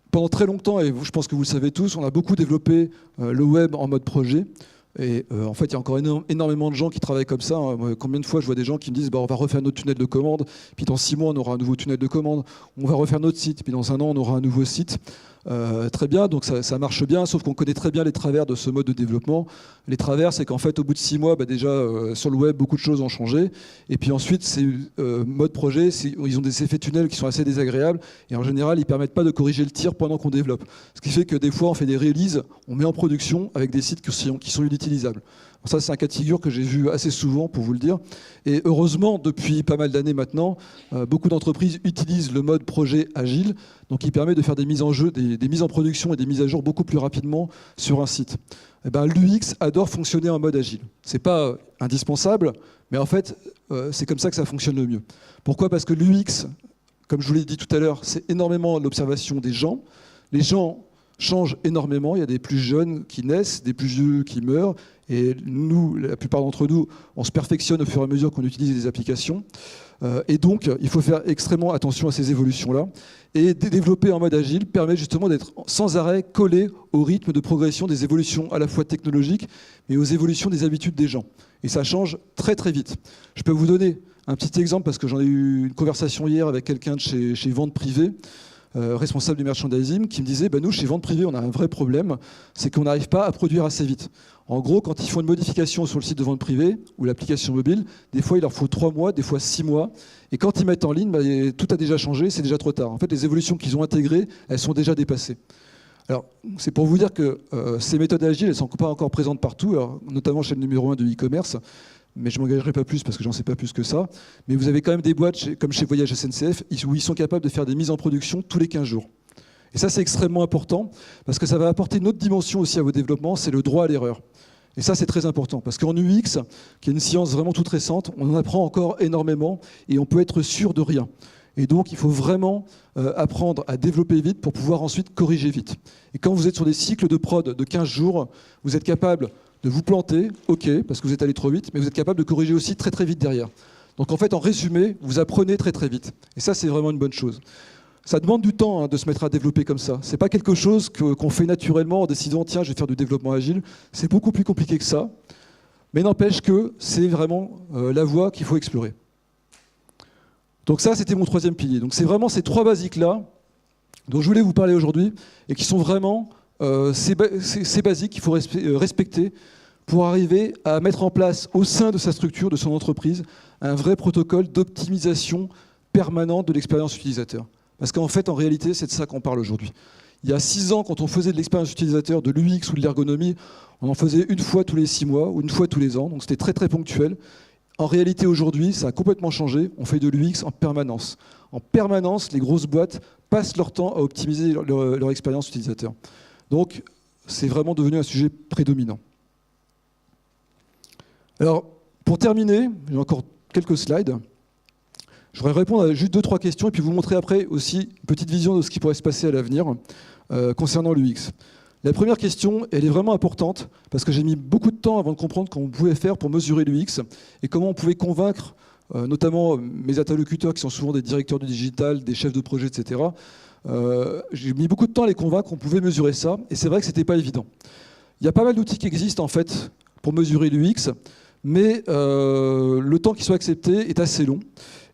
pendant très longtemps, et je pense que vous le savez tous, on a beaucoup développé le web en mode projet. Et en fait, il y a encore énormément de gens qui travaillent comme ça. Hein. Combien de fois je vois des gens qui me disent on va refaire notre tunnel de commande, puis dans 6 mois on aura un nouveau tunnel de commande, on va refaire notre site, puis dans 1 an on aura un nouveau site. Très bien, donc ça marche bien, sauf qu'on connaît très bien les travers de ce mode de développement. Les travers, c'est qu'en fait, au bout de 6 mois, déjà, sur le web, beaucoup de choses ont changé. Et puis ensuite, ces modes projet, ils ont des effets tunnels qui sont assez désagréables. Et en général, ils ne permettent pas de corriger le tir pendant qu'on développe. Ce qui fait que des fois, on fait des releases, on met en production avec des sites qui sont inutilisables. Ça, c'est un cas de figure que j'ai vu assez souvent, pour vous le dire. Et heureusement, depuis pas mal d'années maintenant, beaucoup d'entreprises utilisent le mode projet agile, donc il permet de faire des mises en jeu, des mises en production et des mises à jour beaucoup plus rapidement sur un site. L'UX adore fonctionner en mode agile. Ce n'est pas indispensable, mais en fait, c'est comme ça que ça fonctionne le mieux. Pourquoi ? Parce que l'UX, comme je vous l'ai dit tout à l'heure, c'est énormément l'observation des gens. Les gens change énormément. Il y a des plus jeunes qui naissent, des plus vieux qui meurent. Et nous, la plupart d'entre nous, on se perfectionne au fur et à mesure qu'on utilise des applications. Et donc, il faut faire extrêmement attention à ces évolutions-là. Et développer en mode agile permet justement d'être sans arrêt collé au rythme de progression des évolutions à la fois technologiques, mais aux évolutions des habitudes des gens. Et ça change très très vite. Je peux vous donner un petit exemple parce que j'en ai eu une conversation hier avec quelqu'un de chez Vente Privée, responsable du merchandising, qui me disait nous, chez Vente Privée, on a un vrai problème, c'est qu'on n'arrive pas à produire assez vite. En gros, quand ils font une modification sur le site de Vente Privée ou l'application mobile, des fois, il leur faut 3 mois, des fois 6 mois. Et quand ils mettent en ligne, tout a déjà changé, c'est déjà trop tard. En fait, les évolutions qu'ils ont intégrées, elles sont déjà dépassées. Alors, c'est pour vous dire que ces méthodes agiles, elles ne sont pas encore présentes partout, alors, notamment chez le numéro 1 du e-commerce. Mais je ne m'engagerai pas plus parce que j'en sais pas plus que ça. Mais vous avez quand même des boîtes comme chez Voyage SNCF où ils sont capables de faire des mises en production tous les 15 jours. Et ça, c'est extrêmement important parce que ça va apporter une autre dimension aussi à vos développements, c'est le droit à l'erreur. Et ça, c'est très important parce qu'en UX, qui est une science vraiment toute récente, on en apprend encore énormément et on peut être sûr de rien. Et donc, il faut vraiment apprendre à développer vite pour pouvoir ensuite corriger vite. Et quand vous êtes sur des cycles de prod de 15 jours, vous êtes capable de vous planter, ok, parce que vous êtes allé trop vite, mais vous êtes capable de corriger aussi très très vite derrière. Donc en fait, en résumé, vous apprenez très très vite. Et ça, c'est vraiment une bonne chose. Ça demande du temps de se mettre à développer comme ça. C'est pas quelque chose qu'on fait naturellement en décidant, tiens, je vais faire du développement agile. C'est beaucoup plus compliqué que ça. Mais n'empêche que c'est vraiment la voie qu'il faut explorer. Donc ça, c'était mon troisième pilier. Donc c'est vraiment ces 3 basiques-là dont je voulais vous parler aujourd'hui et qui sont vraiment ces basiques qu'il faut respecter pour arriver à mettre en place au sein de sa structure, de son entreprise, un vrai protocole d'optimisation permanente de l'expérience utilisateur. Parce qu'en fait, en réalité, c'est de ça qu'on parle aujourd'hui. Il y a 6 ans, quand on faisait de l'expérience utilisateur, de l'UX ou de l'ergonomie, on en faisait une fois tous les 6 mois ou une fois tous les ans, donc c'était très très ponctuel. En réalité, aujourd'hui, ça a complètement changé. On fait de l'UX en permanence. En permanence, les grosses boîtes passent leur temps à optimiser leur expérience utilisateur. Donc, c'est vraiment devenu un sujet prédominant. Alors, pour terminer, j'ai encore quelques slides. Je voudrais répondre à juste 2-3 questions et puis vous montrer après aussi une petite vision de ce qui pourrait se passer à l'avenir concernant l'UX. La première question, elle est vraiment importante parce que j'ai mis beaucoup de temps avant de comprendre comment on pouvait faire pour mesurer l'UX et comment on pouvait convaincre notamment mes interlocuteurs qui sont souvent des directeurs du digital, des chefs de projet, etc. J'ai mis beaucoup de temps à les convaincre qu'on pouvait mesurer ça et c'est vrai que ce n'était pas évident. Il y a pas mal d'outils qui existent en fait pour mesurer l'UX, mais le temps qui soit accepté est assez long.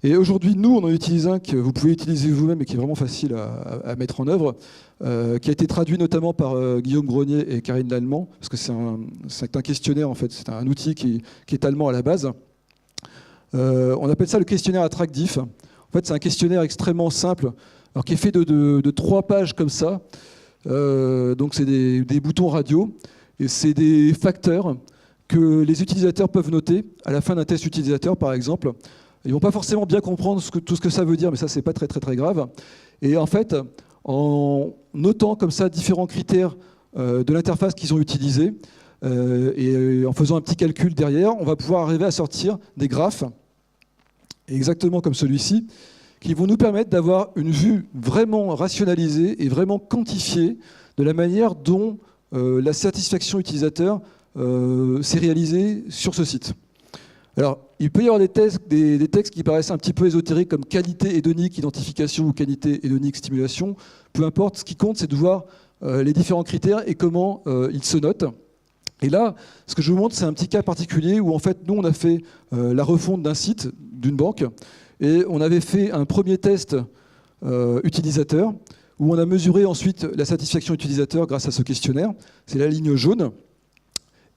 Et aujourd'hui, nous, on en utilise un que vous pouvez utiliser vous-même et qui est vraiment facile à mettre en œuvre, qui a été traduit notamment par Guillaume Grenier et Karine Lallemand, parce que c'est un questionnaire, en fait, c'est un outil qui est allemand à la base. On appelle ça le questionnaire attractif. En fait, c'est un questionnaire extrêmement simple, alors qui est fait de 3 pages comme ça. Donc, c'est des boutons radio, et c'est des facteurs que les utilisateurs peuvent noter à la fin d'un test utilisateur, par exemple. Ils ne vont pas forcément bien comprendre tout ce que ça veut dire, mais ça, c'est pas très, très, très grave. Et en fait, en notant comme ça différents critères de l'interface qu'ils ont utilisée, et en faisant un petit calcul derrière, on va pouvoir arriver à sortir des graphes, exactement comme celui-ci, qui vont nous permettre d'avoir une vue vraiment rationalisée et vraiment quantifiée de la manière dont la satisfaction utilisateur s'est réalisée sur ce site. Alors, il peut y avoir des textes qui paraissent un petit peu ésotériques comme qualité hédonique identification ou qualité hédonique stimulation. Peu importe, ce qui compte, c'est de voir les différents critères et comment ils se notent. Et là, ce que je vous montre, c'est un petit cas particulier où en fait, nous, on a fait la refonte d'un site, d'une banque, et on avait fait un premier test utilisateur où on a mesuré ensuite la satisfaction utilisateur grâce à ce questionnaire. C'est la ligne jaune.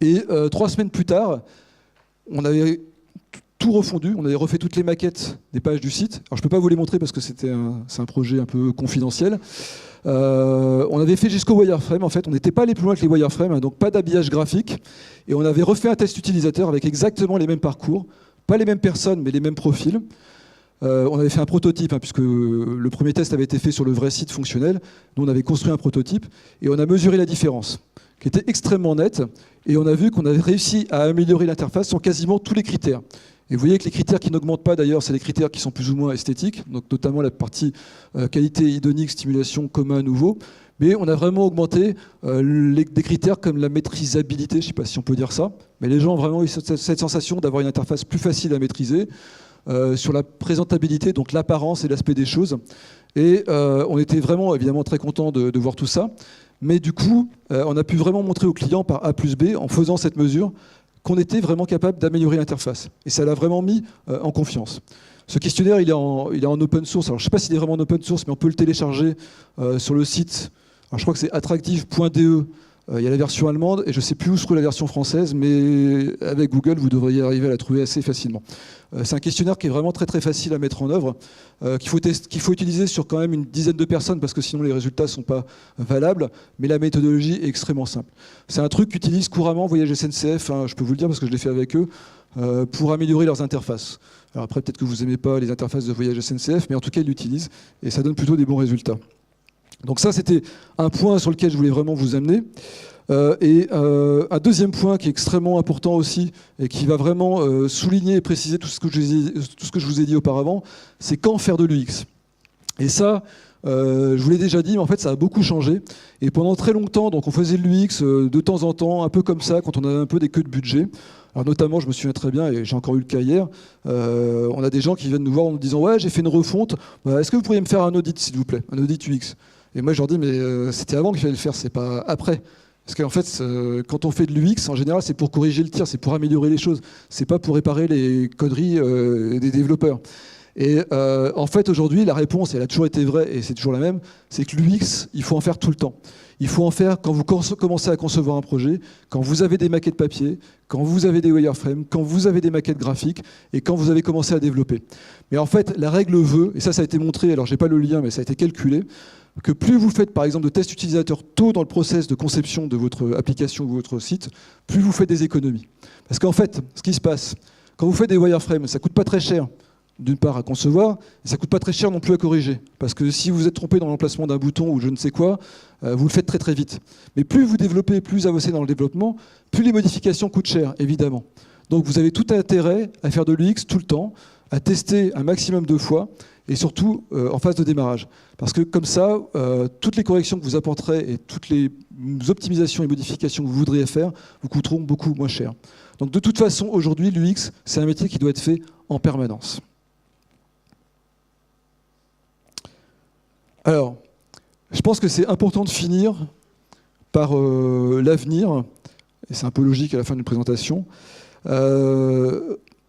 Et 3 semaines plus tard, on avait tout refondu, on avait refait toutes les maquettes des pages du site. Alors je ne peux pas vous les montrer parce que c'est un projet un peu confidentiel. On avait fait jusqu'au wireframe, en fait, on n'était pas allé plus loin que les wireframes, hein, donc pas d'habillage graphique. Et on avait refait un test utilisateur avec exactement les mêmes parcours, pas les mêmes personnes, mais les mêmes profils. On avait fait un prototype, hein, puisque le premier test avait été fait sur le vrai site fonctionnel. Nous, on avait construit un prototype et on a mesuré la différence, qui était extrêmement nette. Et on a vu qu'on avait réussi à améliorer l'interface sur quasiment tous les critères. Et vous voyez que les critères qui n'augmentent pas, d'ailleurs, c'est les critères qui sont plus ou moins esthétiques, donc notamment la partie qualité hédonique, stimulation, commun, nouveau. Mais on a vraiment augmenté des critères comme la maîtrisabilité, je ne sais pas si on peut dire ça, mais les gens ont vraiment eu cette sensation d'avoir une interface plus facile à maîtriser, sur la présentabilité, donc l'apparence et l'aspect des choses. Et on était vraiment, évidemment, très contents de voir tout ça. Mais du coup, on a pu vraiment montrer aux clients par A plus B, en faisant cette mesure, qu'on était vraiment capable d'améliorer l'interface. Et ça l'a vraiment mis en confiance. Ce questionnaire, il est en open source. Alors, je ne sais pas s'il est vraiment en open source, mais on peut le télécharger sur le site. Alors, je crois que c'est attractive.de. Il y a la version allemande, et je ne sais plus où se trouve la version française, mais avec Google, vous devriez arriver à la trouver assez facilement. C'est un questionnaire qui est vraiment très très facile à mettre en œuvre, qu'il faut utiliser sur quand même une dizaine de personnes, parce que sinon les résultats ne sont pas valables, mais la méthodologie est extrêmement simple. C'est un truc qu'utilisent couramment Voyage SNCF, hein, je peux vous le dire parce que je l'ai fait avec eux, pour améliorer leurs interfaces. Alors après, peut-être que vous n'aimez pas les interfaces de Voyage SNCF, mais en tout cas, ils l'utilisent, et ça donne plutôt des bons résultats. Donc ça, c'était un point sur lequel je voulais vraiment vous amener. Un deuxième point qui est extrêmement important aussi, et qui va vraiment souligner et préciser tout ce que je vous ai dit auparavant, c'est quand faire de l'UX. Et ça, je vous l'ai déjà dit, mais en fait, ça a beaucoup changé. Et pendant très longtemps, donc, on faisait de l'UX de temps en temps, un peu comme ça, quand on avait un peu des queues de budget. Alors notamment, je me souviens très bien, et j'ai encore eu le cas hier, on a des gens qui viennent nous voir en nous disant « Ouais, j'ai fait une refonte, est-ce que vous pourriez me faire un audit, s'il vous plaît, un audit UX ?» Et moi, je leur dis « Mais c'était avant qu'il fallait le faire, c'est pas après. » Parce qu'en fait, quand on fait de l'UX, en général, c'est pour corriger le tir, c'est pour améliorer les choses. C'est pas pour réparer les conneries des développeurs. Et en fait, aujourd'hui, la réponse, elle a toujours été vraie, et c'est toujours la même, c'est que l'UX, il faut en faire tout le temps. Il faut en faire quand vous commencez à concevoir un projet, quand vous avez des maquettes papier, quand vous avez des wireframes, quand vous avez des maquettes graphiques, et quand vous avez commencé à développer. Mais en fait, la règle veut, et ça a été montré, alors j'ai pas le lien, mais ça a été calculé, que plus vous faites par exemple de tests utilisateurs tôt dans le process de conception de votre application ou votre site, plus vous faites des économies. Parce qu'en fait, ce qui se passe, quand vous faites des wireframes, ça coûte pas très cher, d'une part à concevoir, et ça coûte pas très cher non plus à corriger. Parce que si vous êtes trompé dans l'emplacement d'un bouton ou je ne sais quoi, vous le faites très très vite. Mais plus vous développez, plus vous avancez dans le développement, plus les modifications coûtent cher, évidemment. Donc vous avez tout intérêt à faire de l'UX tout le temps, à tester un maximum de fois, et surtout en phase de démarrage. Parce que comme ça, toutes les corrections que vous apporterez et toutes les optimisations et modifications que vous voudriez faire vous coûteront beaucoup moins cher. Donc de toute façon, aujourd'hui, l'UX, c'est un métier qui doit être fait en permanence. Alors, je pense que c'est important de finir par l'avenir, et c'est un peu logique à la fin d'une présentation,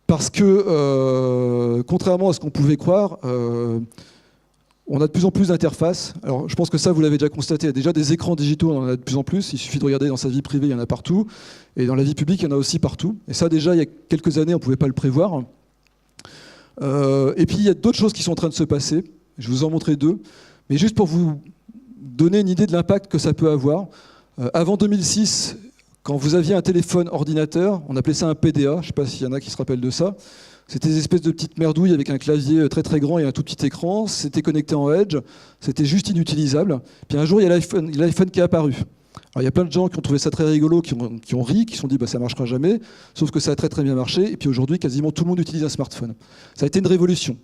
parce que, contrairement à ce qu'on pouvait croire, on a de plus en plus d'interfaces. Alors, je pense que ça, vous l'avez déjà constaté, il y a déjà des écrans digitaux, on en a de plus en plus. Il suffit de regarder dans sa vie privée, il y en a partout. Et dans la vie publique, il y en a aussi partout. Et ça, déjà, il y a quelques années, on ne pouvait pas le prévoir. Et puis, il y a d'autres choses qui sont en train de se passer. Je vais vous en montrer deux. Mais juste pour vous donner une idée de l'impact que ça peut avoir, avant 2006, quand vous aviez un téléphone ordinateur, on appelait ça un PDA, je ne sais pas s'il y en a qui se rappellent de ça. C'était des espèces de petites merdouilles avec un clavier très très grand et un tout petit écran. C'était connecté en Edge, c'était juste inutilisable. Puis un jour, il y a l'iPhone qui est apparu. Alors, il y a plein de gens qui ont trouvé ça très rigolo, qui ont ri, qui se sont dit bah, ça ne marchera jamais, sauf que ça a très très bien marché. Et puis aujourd'hui, quasiment tout le monde utilise un smartphone. Ça a été une révolution.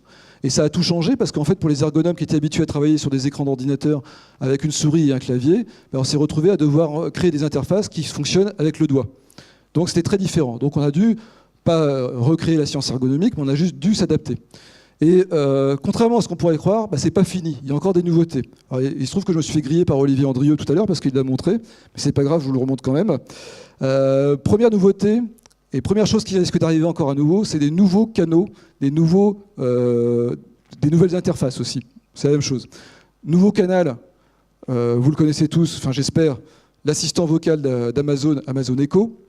Et ça a tout changé parce qu'en fait, pour les ergonomes qui étaient habitués à travailler sur des écrans d'ordinateur avec une souris et un clavier, ben on s'est retrouvé à devoir créer des interfaces qui fonctionnent avec le doigt. Donc c'était très différent. Donc on a dû, pas recréer la science ergonomique, mais on a juste dû s'adapter. Et contrairement à ce qu'on pourrait croire, ben, c'est pas fini. Il y a encore des nouveautés. Alors, il se trouve que je me suis fait griller par Olivier Andrieux tout à l'heure parce qu'il l'a montré, mais c'est pas grave, je vous le remonte quand même. Première nouveauté. Et première chose qui risque d'arriver encore à nouveau, c'est des nouveaux canaux, des nouvelles interfaces aussi. C'est la même chose. Nouveau canal, vous le connaissez tous, enfin j'espère, l'assistant vocal d'Amazon, Amazon Echo.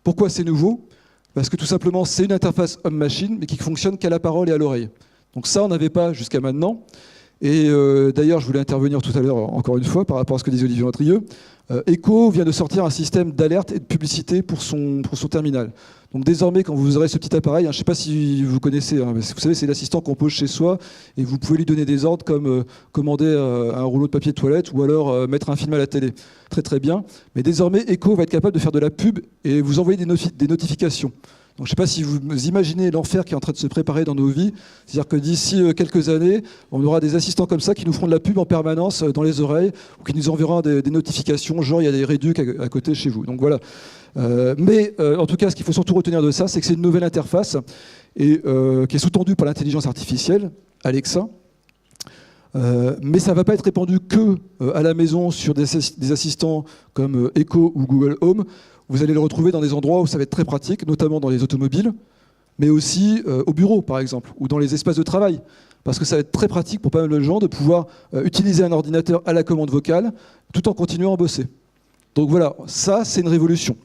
Pourquoi c'est nouveau? Parce que tout simplement, c'est une interface homme-machine, mais qui fonctionne qu'à la parole et à l'oreille. Donc ça, on n'avait pas jusqu'à maintenant. Et d'ailleurs, je voulais intervenir tout à l'heure, encore une fois, par rapport à ce que disait Olivier Andrieux. Echo vient de sortir un système d'alerte et de publicité pour son terminal. Donc désormais, quand vous aurez ce petit appareil, je ne sais pas si vous connaissez, mais vous savez, c'est l'assistant qu'on pose chez soi et vous pouvez lui donner des ordres comme commander un rouleau de papier de toilette ou alors mettre un film à la télé. Très très bien. Mais désormais, Echo va être capable de faire de la pub et vous envoyer des notifications. Donc, je ne sais pas si vous imaginez l'enfer qui est en train de se préparer dans nos vies. C'est-à-dire que d'ici quelques années, on aura des assistants comme ça qui nous feront de la pub en permanence dans les oreilles ou qui nous enverront des notifications, genre il y a des réducs à côté chez vous. Donc voilà. Mais en tout cas, ce qu'il faut surtout retenir de ça, c'est que c'est une nouvelle interface et, qui est sous-tendue par l'intelligence artificielle, Alexa. Mais ça ne va pas être répandu que à la maison sur des assistants comme Echo ou Google Home. Vous allez le retrouver dans des endroits où ça va être très pratique, notamment dans les automobiles, mais aussi au bureau, par exemple, ou dans les espaces de travail. Parce que ça va être très pratique pour pas mal de gens de pouvoir utiliser un ordinateur à la commande vocale tout en continuant à bosser. Donc voilà, ça, c'est une révolution.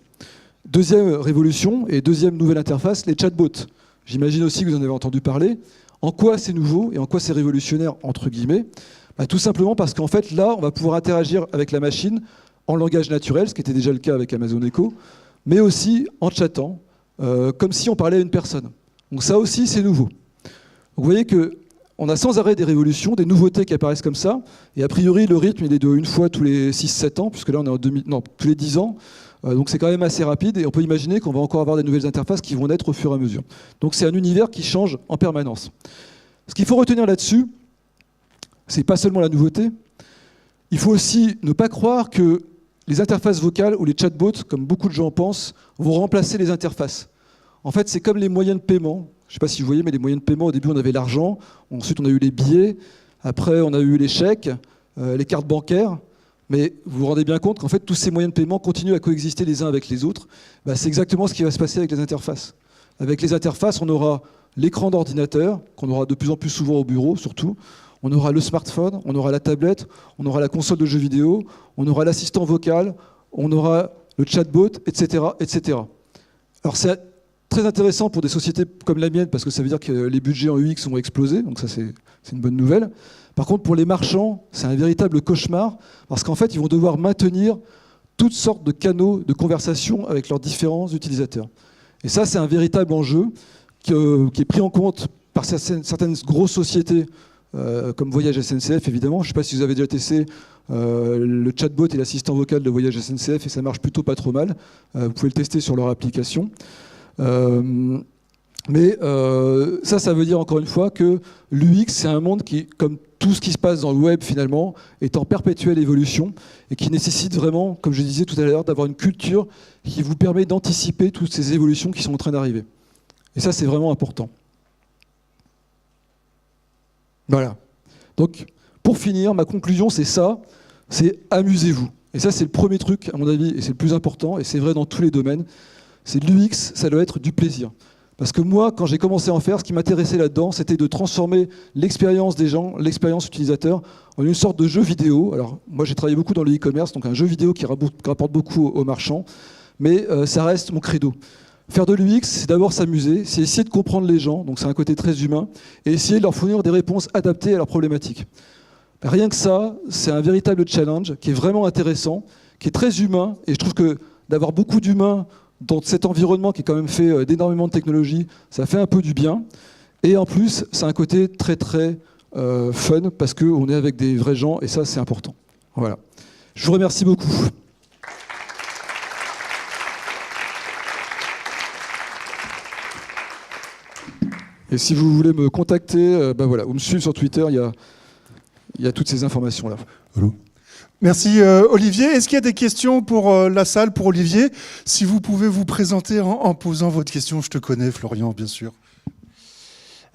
Deuxième révolution et deuxième nouvelle interface, les chatbots. J'imagine aussi que vous en avez entendu parler. En quoi c'est nouveau et en quoi c'est révolutionnaire, entre guillemets? Tout simplement parce qu'en fait, là, on va pouvoir interagir avec la machine en langage naturel, ce qui était déjà le cas avec Amazon Echo, mais aussi en chattant, comme si on parlait à une personne. Donc ça aussi, c'est nouveau. Donc vous voyez qu'on a sans arrêt des révolutions, des nouveautés qui apparaissent comme ça, et a priori, le rythme, il est de une fois tous les 6-7 ans, puisque là, on est en tous les 10 ans. Donc c'est quand même assez rapide, et on peut imaginer qu'on va encore avoir des nouvelles interfaces qui vont naître au fur et à mesure. Donc c'est un univers qui change en permanence. Ce qu'il faut retenir là-dessus, c'est pas seulement la nouveauté, il faut aussi ne pas croire que les interfaces vocales ou les chatbots, comme beaucoup de gens pensent, vont remplacer les interfaces. En fait, c'est comme les moyens de paiement. Je ne sais pas si vous voyez, mais les moyens de paiement, au début, on avait l'argent, ensuite on a eu les billets, après on a eu les chèques, les cartes bancaires. Mais vous vous rendez bien compte qu'en fait, tous ces moyens de paiement continuent à coexister les uns avec les autres. C'est exactement ce qui va se passer avec les interfaces. Avec les interfaces, on aura l'écran d'ordinateur, qu'on aura de plus en plus souvent au bureau, surtout. On aura le smartphone, on aura la tablette, on aura la console de jeux vidéo, on aura l'assistant vocal, on aura le chatbot, etc., etc. Alors c'est très intéressant pour des sociétés comme la mienne, parce que ça veut dire que les budgets en UX ont explosé, donc ça c'est une bonne nouvelle. Par contre, pour les marchands, c'est un véritable cauchemar, parce qu'en fait, ils vont devoir maintenir toutes sortes de canaux de conversation avec leurs différents utilisateurs. Et ça, c'est un véritable enjeu qui est pris en compte par certaines grosses sociétés, comme Voyage SNCF, évidemment. Je ne sais pas si vous avez déjà testé le chatbot et l'assistant vocal de Voyage SNCF, et ça marche plutôt pas trop mal. Vous pouvez le tester sur leur application. Mais ça veut dire encore une fois que l'UX, c'est un monde qui, comme tout ce qui se passe dans le web finalement, est en perpétuelle évolution et qui nécessite vraiment, comme je disais tout à l'heure, d'avoir une culture qui vous permet d'anticiper toutes ces évolutions qui sont en train d'arriver. Et ça, c'est vraiment important. Voilà. Donc, pour finir, ma conclusion, c'est ça, c'est amusez-vous. Et ça, c'est le premier truc, à mon avis, et c'est le plus important, et c'est vrai dans tous les domaines, c'est l'UX, ça doit être du plaisir. Parce que moi, quand j'ai commencé à en faire, ce qui m'intéressait là-dedans, c'était de transformer l'expérience des gens, l'expérience utilisateur, en une sorte de jeu vidéo. Alors, moi, j'ai travaillé beaucoup dans le e-commerce, donc un jeu vidéo qui rapporte beaucoup aux marchands, mais ça reste mon credo. Faire de l'UX, c'est d'abord s'amuser, c'est essayer de comprendre les gens, donc c'est un côté très humain, et essayer de leur fournir des réponses adaptées à leurs problématiques. Rien que ça, c'est un véritable challenge qui est vraiment intéressant, qui est très humain, et je trouve que d'avoir beaucoup d'humains dans cet environnement qui est quand même fait d'énormément de technologies, ça fait un peu du bien. Et en plus, c'est un côté très très fun, parce qu'on est avec des vrais gens, et ça, c'est important. Voilà. Je vous remercie beaucoup. Et si vous voulez me contacter, voilà, ou me suivre sur Twitter, il y a toutes ces informations-là. Allô ? Merci Olivier. Est-ce qu'il y a des questions pour la salle, pour Olivier? Si vous pouvez vous présenter en posant votre question. Je te connais, Florian, bien sûr.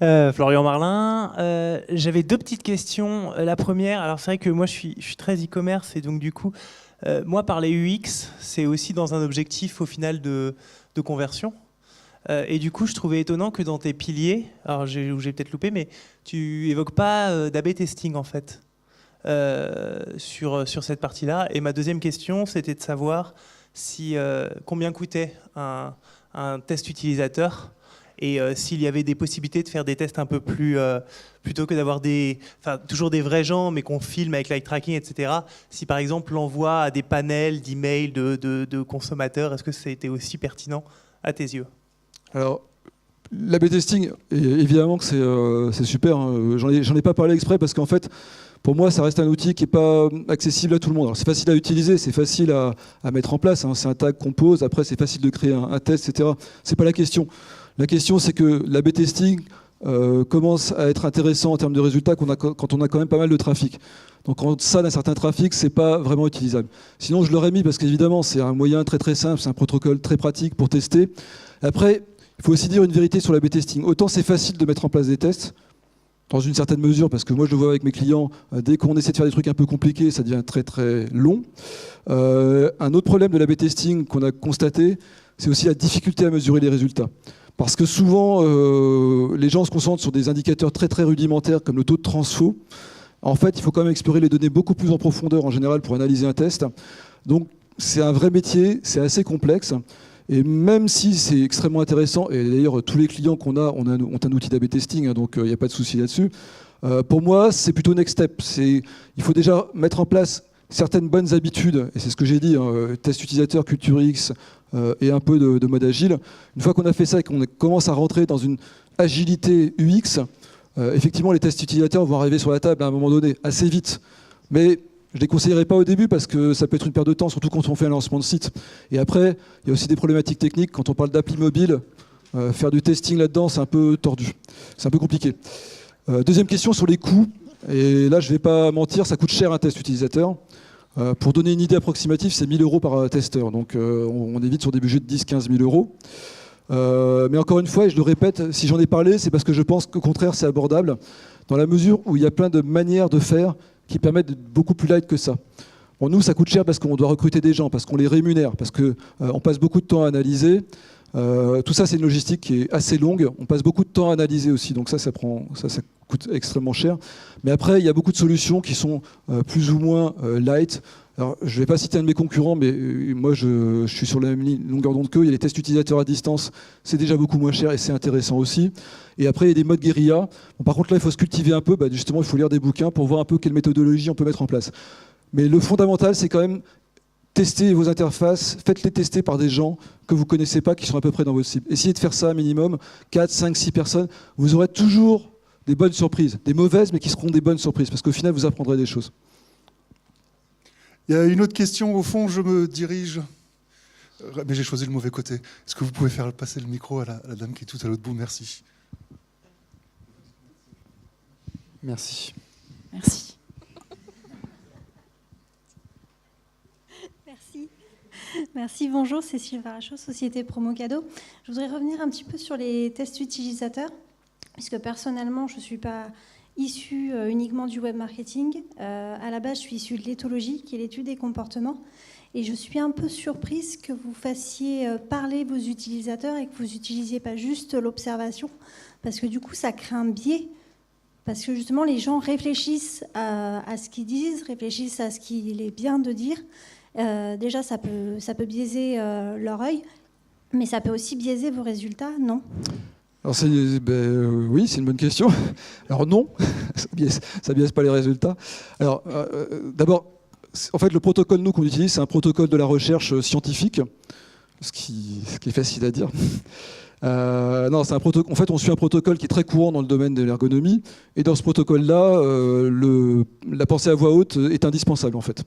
Florian Marlin. J'avais deux petites questions. La première, alors c'est vrai que moi je suis très e-commerce et donc du coup, moi parler UX, c'est aussi dans un objectif au final de conversion. Et du coup, je trouvais étonnant que dans tes piliers, alors j'ai peut-être loupé, mais tu évoques pas d'A/B testing en fait. Sur cette partie-là. Et ma deuxième question, c'était de savoir combien coûtait un test utilisateur et s'il y avait des possibilités de faire des tests un peu plus, plutôt que d'avoir toujours des vrais gens, mais qu'on filme avec l'eye tracking, etc. Si par exemple l'envoi à des panels d'emails de consommateurs, est-ce que ça a été aussi pertinent à tes yeux? Alors, l'A/B testing, évidemment que c'est super. Hein. J'en ai pas parlé exprès parce qu'en fait, Pour moi, ça reste un outil qui n'est pas accessible à tout le monde. Alors, c'est facile à utiliser, c'est facile à mettre en place. Hein. C'est un tag qu'on pose, après c'est facile de créer un test, etc. C'est pas la question. La question, c'est que l'A/B testing commence à être intéressant en termes de résultats quand on a quand même pas mal de trafic. Donc en deçà d'un certain trafic, c'est pas vraiment utilisable. Sinon, je l'aurais mis parce qu'évidemment, c'est un moyen très très simple, c'est un protocole très pratique pour tester. Après, il faut aussi dire une vérité sur l'A/B testing. Autant c'est facile de mettre en place des tests, dans une certaine mesure, parce que moi je le vois avec mes clients, dès qu'on essaie de faire des trucs un peu compliqués, ça devient très très long. Un autre problème de l'A/B testing qu'on a constaté, c'est aussi la difficulté à mesurer les résultats. Parce que souvent, les gens se concentrent sur des indicateurs très très rudimentaires comme le taux de transfo. En fait, il faut quand même explorer les données beaucoup plus en profondeur en général pour analyser un test. Donc c'est un vrai métier, c'est assez complexe. Et même si c'est extrêmement intéressant, et d'ailleurs tous les clients qu'on a ont un outil d'A/B testing, hein, donc il n'y a pas de souci là-dessus, pour moi c'est plutôt next step. Il faut déjà mettre en place certaines bonnes habitudes, et c'est ce que j'ai dit, hein, test utilisateur, culture X et un peu de mode agile. Une fois qu'on a fait ça et qu'on commence à rentrer dans une agilité UX, effectivement les tests utilisateurs vont arriver sur la table à un moment donné, assez vite. Mais je ne les conseillerais pas au début parce que ça peut être une perte de temps, surtout quand on fait un lancement de site. Et après, il y a aussi des problématiques techniques. Quand on parle d'appli mobile, faire du testing là-dedans, c'est un peu tordu. C'est un peu compliqué. Deuxième question sur les coûts. Et là, je ne vais pas mentir, ça coûte cher un test utilisateur. Pour donner une idée approximative, c'est 1 000 € par testeur. Donc on est vite sur des budgets de 10-15 000 €. Mais encore une fois, et je le répète, si j'en ai parlé, c'est parce que je pense qu'au contraire, c'est abordable, dans la mesure où il y a plein de manières de faire qui permettent d'être beaucoup plus light que ça. Bon, nous, ça coûte cher parce qu'on doit recruter des gens, parce qu'on les rémunère, parce qu'on passe beaucoup de temps à analyser. Tout ça, c'est une logistique qui est assez longue. On passe beaucoup de temps à analyser aussi, donc ça coûte extrêmement cher. Mais après, il y a beaucoup de solutions qui sont plus ou moins light. Alors, je ne vais pas citer un de mes concurrents, mais moi, je suis sur la même longueur d'onde qu'eux. Il y a les tests utilisateurs à distance, c'est déjà beaucoup moins cher et c'est intéressant aussi. Et après, il y a des modes guérilla. Bon, par contre, là, il faut se cultiver un peu. Justement, il faut lire des bouquins pour voir un peu quelle méthodologie on peut mettre en place. Mais le fondamental, c'est quand même tester vos interfaces, faites-les tester par des gens que vous ne connaissez pas, qui sont à peu près dans votre cible. Essayez de faire ça minimum, 4, 5, 6 personnes. Vous aurez toujours des bonnes surprises. Des mauvaises, mais qui seront des bonnes surprises. Parce qu'au final, vous apprendrez des choses. Il y a une autre question, au fond, je me dirige. Mais j'ai choisi le mauvais côté. Est-ce que vous pouvez faire passer le micro à la dame qui est tout à l'autre bout? Merci. Merci. Merci. Merci, bonjour, c'est Sylvie Varachot, Société Promo Cadeau. Je voudrais revenir un petit peu sur les tests utilisateurs, puisque personnellement, je ne suis pas issue uniquement du web marketing. À la base, je suis issue de l'éthologie, qui est l'étude des comportements. Et je suis un peu surprise que vous fassiez parler vos utilisateurs et que vous n'utilisiez pas juste l'observation, parce que du coup, ça crée un biais. Parce que justement, les gens réfléchissent à ce qu'ils disent, réfléchissent à ce qu'il est bien de dire. Déjà, ça peut biaiser leur œil, mais ça peut aussi biaiser vos résultats, non? Alors oui, c'est une bonne question. Alors non, ça biaise pas les résultats. Alors d'abord, en fait, le protocole nous qu'on utilise, c'est un protocole de la recherche scientifique, ce qui est facile à dire. Non, c'est un protocole. En fait, on suit un protocole qui est très courant dans le domaine de l'ergonomie, et dans ce protocole-là, la pensée à voix haute est indispensable en fait.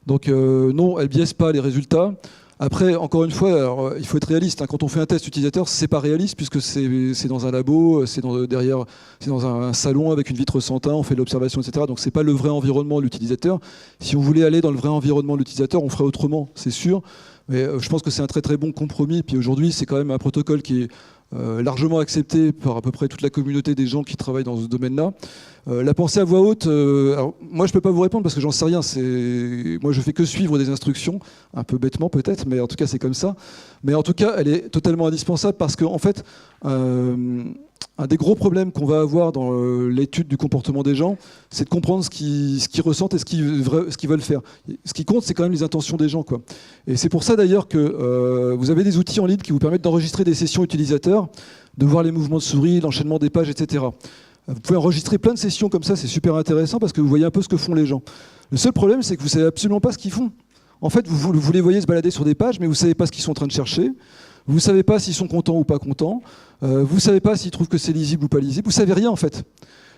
Donc non, elle biaise pas les résultats. Après, encore une fois, alors, il faut être réaliste. Hein. Quand on fait un test utilisateur, c'est pas réaliste puisque c'est dans un labo, c'est dans un salon avec une vitre sans teint, on fait de l'observation, etc. Donc c'est pas le vrai environnement de l'utilisateur. Si on voulait aller dans le vrai environnement de l'utilisateur, on ferait autrement, c'est sûr. Mais je pense que c'est un très très bon compromis. Puis aujourd'hui, c'est quand même un protocole qui est largement accepté par à peu près toute la communauté des gens qui travaillent dans ce domaine-là. La pensée à voix haute, alors, moi je ne peux pas vous répondre parce que j'en sais rien. Moi je fais que suivre des instructions, un peu bêtement peut-être, mais en tout cas c'est comme ça. Mais en tout cas, elle est totalement indispensable parce qu'en fait, un des gros problèmes qu'on va avoir dans l'étude du comportement des gens, c'est de comprendre ce qu'ils ressentent et ce qu'ils veulent faire. Ce qui compte, c'est quand même les intentions des gens, quoi. Et c'est pour ça d'ailleurs que vous avez des outils en ligne qui vous permettent d'enregistrer des sessions utilisateurs, de voir les mouvements de souris, l'enchaînement des pages, etc. Vous pouvez enregistrer plein de sessions comme ça, c'est super intéressant parce que vous voyez un peu ce que font les gens. Le seul problème, c'est que vous ne savez absolument pas ce qu'ils font. En fait, vous les voyez se balader sur des pages, mais vous ne savez pas ce qu'ils sont en train de chercher. Vous ne savez pas s'ils sont contents ou pas contents. Vous ne savez pas s'ils trouvent que c'est lisible ou pas lisible. Vous ne savez rien, en fait.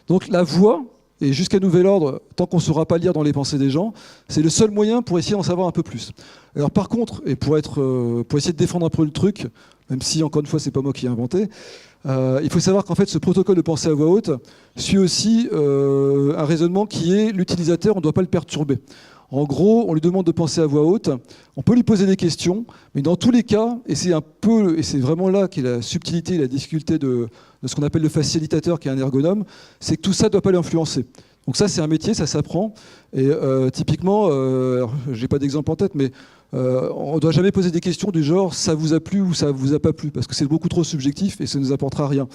Donc la voix Et jusqu'à nouvel ordre, tant qu'on ne saura pas lire dans les pensées des gens, c'est le seul moyen pour essayer d'en savoir un peu plus. Alors par contre, et pour essayer de défendre un peu le truc, même si encore une fois c'est pas moi qui ai inventé, il faut savoir qu'en fait ce protocole de pensée à voix haute suit aussi un raisonnement qui est l'utilisateur, on ne doit pas le perturber. En gros, on lui demande de penser à voix haute, on peut lui poser des questions, mais dans tous les cas, et c'est vraiment là qu'est la subtilité et la difficulté de ce qu'on appelle le facilitateur, qui est un ergonome, c'est que tout ça ne doit pas l'influencer. Donc ça, c'est un métier, ça s'apprend. Et typiquement, j'ai pas d'exemple en tête, mais on ne doit jamais poser des questions du genre « ça vous a plu » ou « ça vous a pas plu », parce que c'est beaucoup trop subjectif et ça ne nous apportera rien.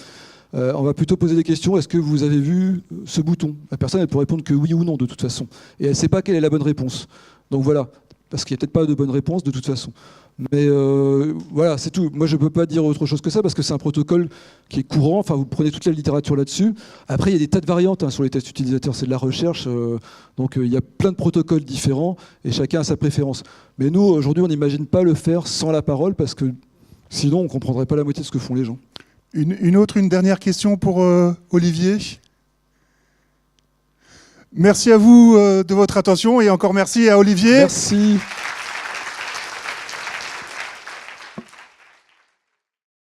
On va plutôt poser des questions. Est-ce que vous avez vu ce bouton? La personne, elle peut répondre que oui ou non, de toute façon. Et elle ne sait pas quelle est la bonne réponse. Donc voilà, parce qu'il n'y a peut-être pas de bonne réponse, de toute façon. Mais voilà, c'est tout. Moi, je ne peux pas dire autre chose que ça, parce que c'est un protocole qui est courant. Enfin, vous prenez toute la littérature là-dessus. Après, il y a des tas de variantes sur les tests utilisateurs. C'est de la recherche. Donc, il y a plein de protocoles différents, et chacun a sa préférence. Mais nous, aujourd'hui, on n'imagine pas le faire sans la parole, parce que sinon, on ne comprendrait pas la moitié de ce que font les gens. Une dernière question pour Olivier. Merci à vous de votre attention et encore merci à Olivier. Merci.